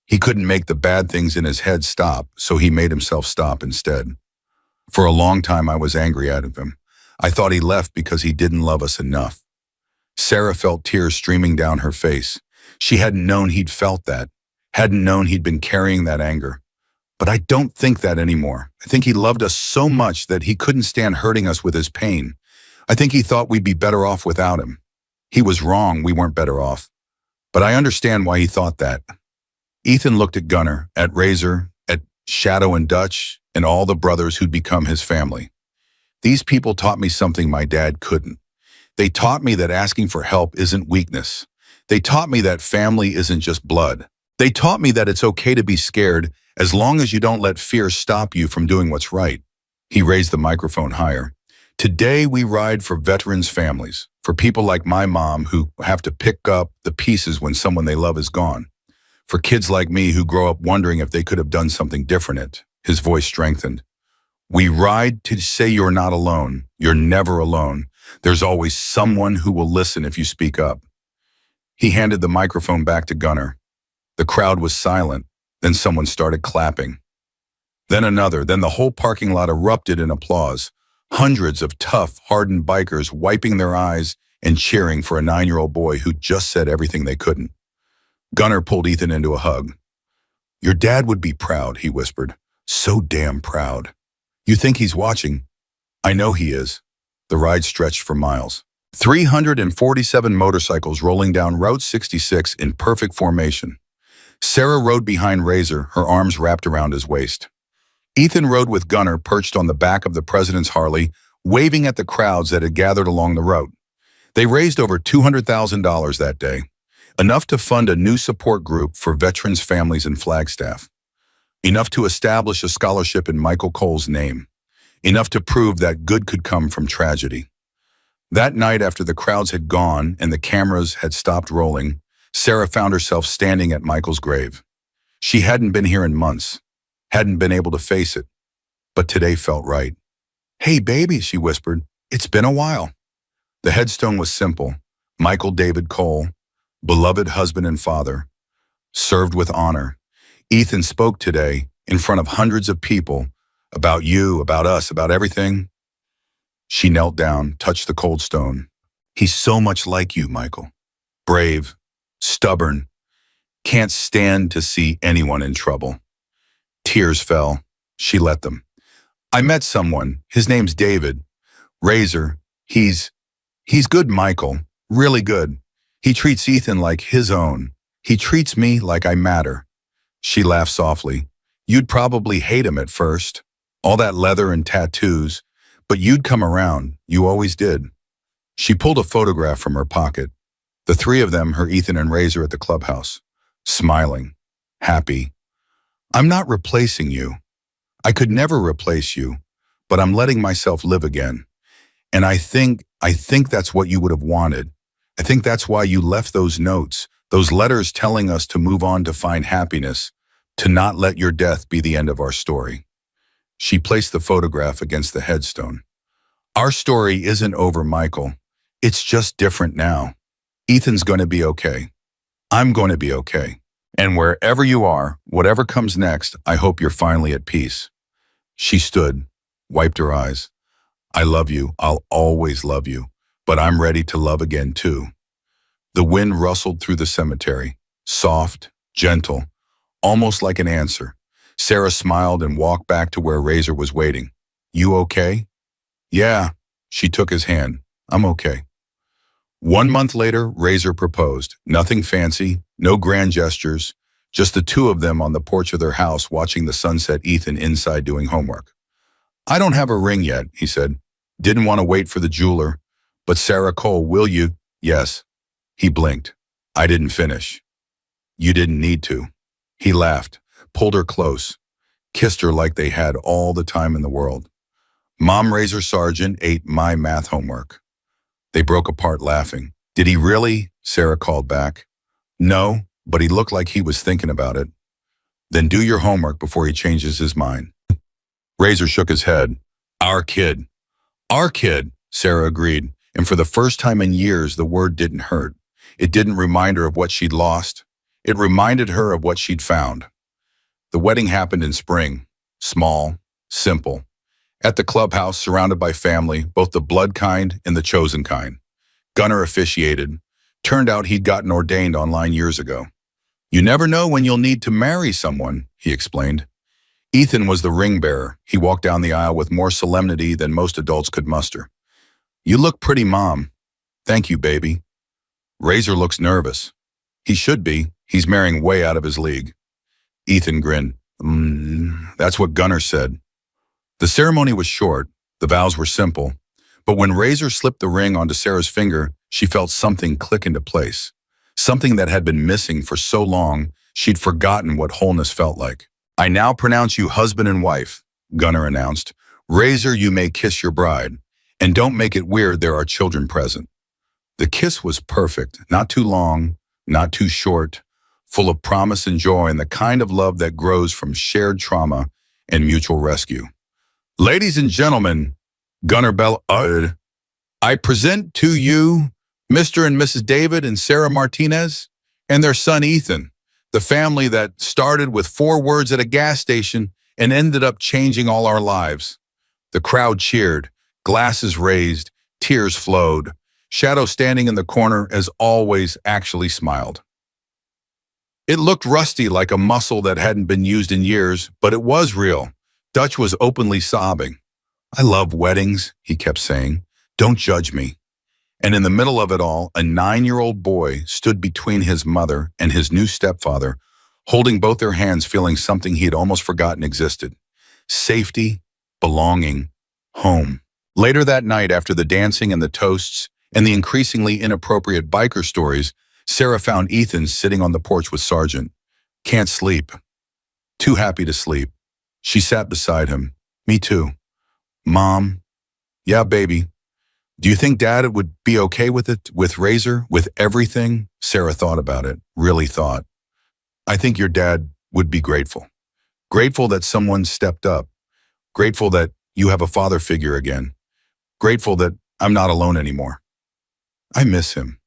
He couldn't make the bad things in his head stop, so he made himself stop instead. For a long time, I was angry at him. I thought he left because he didn't love us enough. Sarah felt tears streaming down her face. She hadn't known he'd felt that, hadn't known he'd been carrying that anger. But I don't think that anymore. I think he loved us so much that he couldn't stand hurting us with his pain. I think he thought we'd be better off without him. He was wrong, we weren't better off. But I understand why he thought that. Ethan looked at Gunnar, at Razor, at Shadow and Dutch, and all the brothers who'd become his family. These people taught me something my dad couldn't. They taught me that asking for help isn't weakness. They taught me that family isn't just blood. They taught me that it's okay to be scared as long as you don't let fear stop you from doing what's right. He raised the microphone higher. Today we ride for veterans' families, for people like my mom who have to pick up the pieces when someone they love is gone. For kids like me who grow up wondering if they could have done something different. His voice strengthened. We ride to say you're not alone. You're never alone. There's always someone who will listen if you speak up. He handed the microphone back to Gunnar. The crowd was silent. Then someone started clapping. Then another. Then the whole parking lot erupted in applause. Hundreds of tough, hardened bikers wiping their eyes and cheering for a 9-year-old boy who just said everything they couldn't. Gunnar pulled Ethan into a hug. Your dad would be proud, he whispered. So damn proud. You think he's watching? I know he is. The ride stretched for miles. 347 motorcycles rolling down Route 66 in perfect formation. Sarah rode behind Razor, her arms wrapped around his waist. Ethan rode with Gunnar perched on the back of the president's Harley, waving at the crowds that had gathered along the route. They raised over $200,000 that day, enough to fund a new support group for veterans' families in Flagstaff, enough to establish a scholarship in Michael Cole's name, enough to prove that good could come from tragedy. That night, after the crowds had gone and the cameras had stopped rolling, Sarah found herself standing at Michael's grave. She hadn't been here in months, hadn't been able to face it, but today felt right. Hey, baby, she whispered, it's been a while. The headstone was simple. Michael David Cole, beloved husband and father, served with honor. Ethan spoke today in front of hundreds of people about you, about us, about everything. She knelt down, touched the cold stone. He's so much like you, Michael. Brave, stubborn, can't stand to see anyone in trouble. Tears fell. She let them. I met someone. His name's David. Razor. He's good, Michael. Really good. He treats Ethan like his own. He treats me like I matter. She laughed softly. You'd probably hate him at first. All that leather and tattoos. But you'd come around. You always did. She pulled a photograph from her pocket. The three of them, her Ethan and Razor at the clubhouse. Smiling. Happy. I'm not replacing you. I could never replace you, but I'm letting myself live again. And I think that's what you would have wanted. I think that's why you left those notes, those letters telling us to move on to find happiness, to not let your death be the end of our story. She placed the photograph against the headstone. Our story isn't over, Michael. It's just different now. Ethan's going to be okay. I'm going to be okay. And wherever you are, whatever comes next, I hope you're finally at peace. She stood, wiped her eyes. I love you. I'll always love you. But I'm ready to love again, too. The wind rustled through the cemetery, soft, gentle, almost like an answer. Sarah smiled and walked back to where Razor was waiting. You okay? Yeah. She took his hand. I'm okay. 1 month later, Razor proposed. Nothing fancy, no grand gestures, just the two of them on the porch of their house watching the sunset, Ethan inside doing homework. I don't have a ring yet, he said. Didn't want to wait for the jeweler. But Sarah Cole, will you? Yes. He blinked. I didn't finish. You didn't need to. He laughed, pulled her close, kissed her like they had all the time in the world. Mom Razor Sargent ate my math homework. They broke apart laughing. Did he really? Sarah called back. No, but he looked like he was thinking about it. Then do your homework before he changes his mind. Razor shook his head. Our kid. Our kid, Sarah agreed, and for the first time in years the word didn't hurt. It didn't remind her of what she'd lost. It reminded her of what she'd found. The wedding happened in spring. Small, simple. At the clubhouse, surrounded by family, both the blood kind and the chosen kind. Gunnar officiated. Turned out he'd gotten ordained online years ago. You never know when you'll need to marry someone, he explained. Ethan was the ring bearer. He walked down the aisle with more solemnity than most adults could muster. You look pretty, Mom. Thank you, baby. Razor looks nervous. He should be. He's marrying way out of his league. Ethan grinned. That's what Gunnar said. The ceremony was short. The vows were simple. But when Razor slipped the ring onto Sarah's finger, she felt something click into place. Something that had been missing for so long, she'd forgotten what wholeness felt like. I now pronounce you husband and wife, Gunnar announced. Razor, you may kiss your bride. And don't make it weird, there are children present. The kiss was perfect, not too long, not too short, full of promise and joy and the kind of love that grows from shared trauma and mutual rescue. Ladies and gentlemen, Gunnar bellowed, I present to you Mr. and Mrs. David and Sarah Martinez and their son Ethan, the family that started with 4 words at a gas station and ended up changing all our lives. The crowd cheered, glasses raised, tears flowed. Shadow, standing in the corner, as always, actually smiled. It looked rusty, like a muscle that hadn't been used in years, but it was real. Dutch was openly sobbing. I love weddings, he kept saying. Don't judge me. And in the middle of it all, a 9-year-old boy stood between his mother and his new stepfather, holding both their hands, feeling something he had almost forgotten existed. Safety, belonging, home. Later that night, after the dancing and the toasts and the increasingly inappropriate biker stories, Sarah found Ethan sitting on the porch with Sargent. Can't sleep. Too happy to sleep. She sat beside him. Me too. Mom. Yeah, baby. Do you think Dad would be okay with it, with Razor, with everything? Sarah thought about it, really thought. I think your dad would be grateful. Grateful that someone stepped up. Grateful that you have a father figure again. Grateful that I'm not alone anymore. I miss him.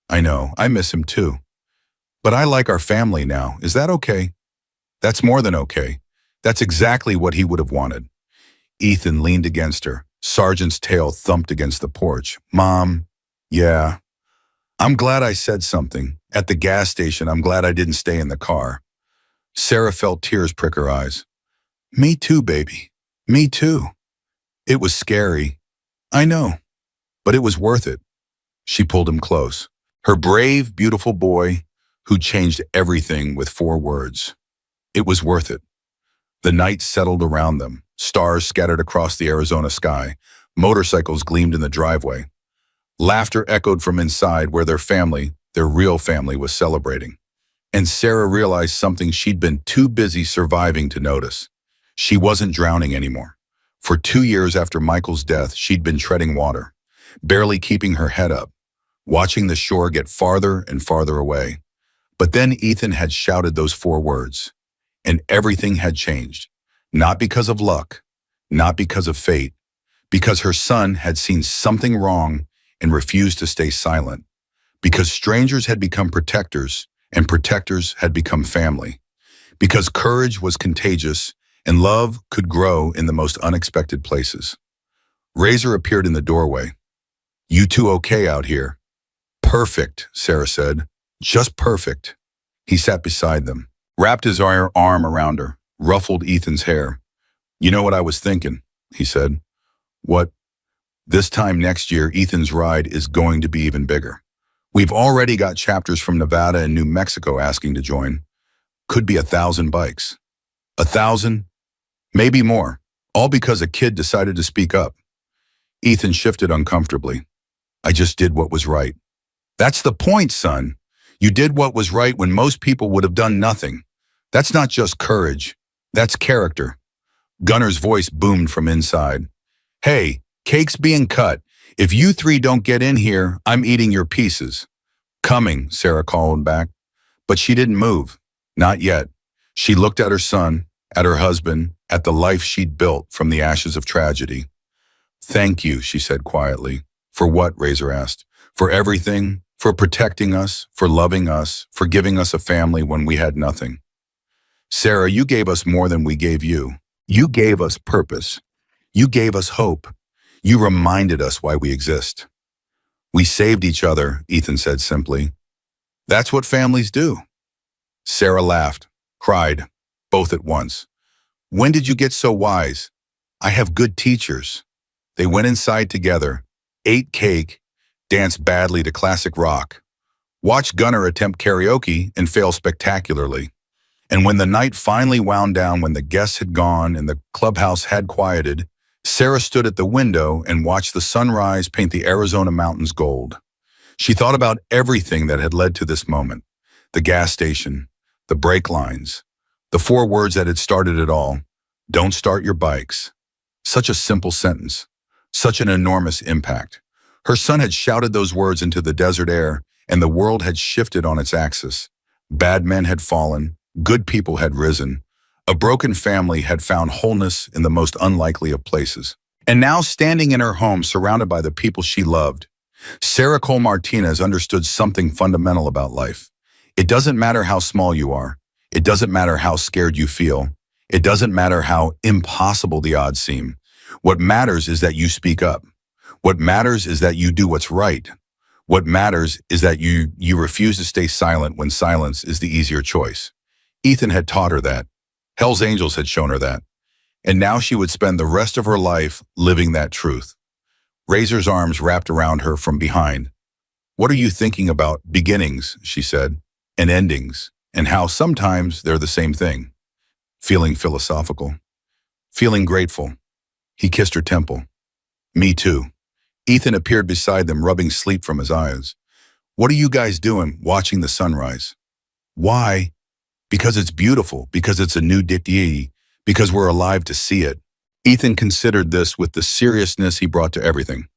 I know, I miss him too. But I like our family now. Is that okay? That's more than okay. That's exactly what he would have wanted. Ethan leaned against her. Sargent's tail thumped against the porch. Mom, yeah. I'm glad I said something. At the gas station, I'm glad I didn't stay in the car. Sarah felt tears prick her eyes. Me too, baby. Me too. It was scary. I know. But it was worth it. She pulled him close. Her brave, beautiful boy who changed everything with 4 words. It was worth it. The night settled around them. Stars scattered across the Arizona sky. Motorcycles gleamed in the driveway. Laughter echoed from inside where their family, their real family, was celebrating. And Sarah realized something she'd been too busy surviving to notice. She wasn't drowning anymore. For 2 years after Michael's death, she'd been treading water, barely keeping her head up, watching the shore get farther and farther away. But then Ethan had shouted those 4 words, and everything had changed. Not because of luck, not because of fate, because her son had seen something wrong and refused to stay silent. Because strangers had become protectors, and protectors had become family. Because courage was contagious, and love could grow in the most unexpected places. Razor appeared in the doorway. "You two okay out here?" "Perfect," Sarah said. "Just perfect." He sat beside them, wrapped his arm around her, ruffled Ethan's hair. "You know what I was thinking," he said. "What?" "This time next year, Ethan's ride is going to be even bigger. We've already got chapters from Nevada and New Mexico asking to join. Could be 1,000 bikes. 1,000? Maybe more. All because a kid decided to speak up." Ethan shifted uncomfortably. "I just did what was right." "That's the point, son. You did what was right when most people would have done nothing. That's not just courage. That's character." Gunner's voice boomed from inside. "Hey, cake's being cut. If you three don't get in here, I'm eating your pieces." "Coming," Sarah called back. But she didn't move. Not yet. She looked at her son, at her husband, at the life she'd built from the ashes of tragedy. "Thank you," she said quietly. "For what?" Razor asked. "For everything. For protecting us, for loving us, for giving us a family when we had nothing. Sarah, you gave us more than we gave you. You gave us purpose. You gave us hope. You reminded us why we exist." "We saved each other," Ethan said simply. "That's what families do." Sarah laughed, cried, both at once. "When did you get so wise?" "I have good teachers." They went inside together, ate cake, danced badly to classic rock, watched Gunner attempt karaoke and fail spectacularly. And when the night finally wound down, when the guests had gone and the clubhouse had quieted, Sarah stood at the window and watched the sunrise paint the Arizona mountains gold. She thought about everything that had led to this moment: the gas station, the brake lines, the 4 words that had started it all: "Don't start your bikes." Such a simple sentence, such an enormous impact. Her son had shouted those words into the desert air, and the world had shifted on its axis. Bad men had fallen, good people had risen. A broken family had found wholeness in the most unlikely of places. And now, standing in her home, surrounded by the people she loved, Sarah Cole Martinez understood something fundamental about life. It doesn't matter how small you are. It doesn't matter how scared you feel. It doesn't matter how impossible the odds seem. What matters is that you speak up. What matters is that you do what's right. What matters is that you refuse to stay silent when silence is the easier choice. Ethan had taught her that. Hell's Angels had shown her that. And now she would spend the rest of her life living that truth. Razor's arms wrapped around her from behind. "What are you thinking about? Beginnings," she said, "and endings, and how sometimes they're the same thing." Feeling philosophical. Feeling grateful. He kissed her temple. "Me too." Ethan appeared beside them, rubbing sleep from his eyes. "What are you guys doing, watching the sunrise?" "Why?" "Because it's beautiful, because it's a new day, because we're alive to see it." Ethan considered this with the seriousness he brought to everything.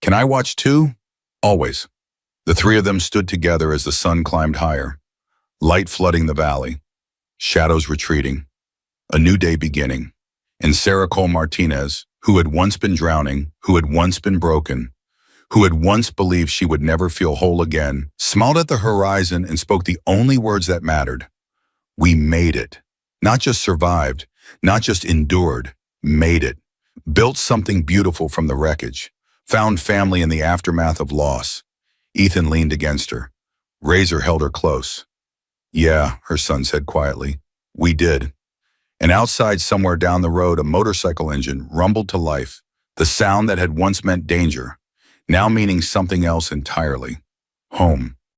"Can I watch too?" "Always." The 3 of them stood together as the sun climbed higher, light flooding the valley, shadows retreating, a new day beginning. And Sarah Cole Martinez, who had once been drowning, who had once been broken, who had once believed she would never feel whole again, smiled at the horizon and spoke the only words that mattered. "We made it." Not just survived, not just endured, made it. Built something beautiful from the wreckage. Found family in the aftermath of loss. Ethan leaned against her. Razor held her close. "Yeah," her son said quietly. "We did." And outside, somewhere down the road, a motorcycle engine rumbled to life, the sound that had once meant danger, now meaning something else entirely: home.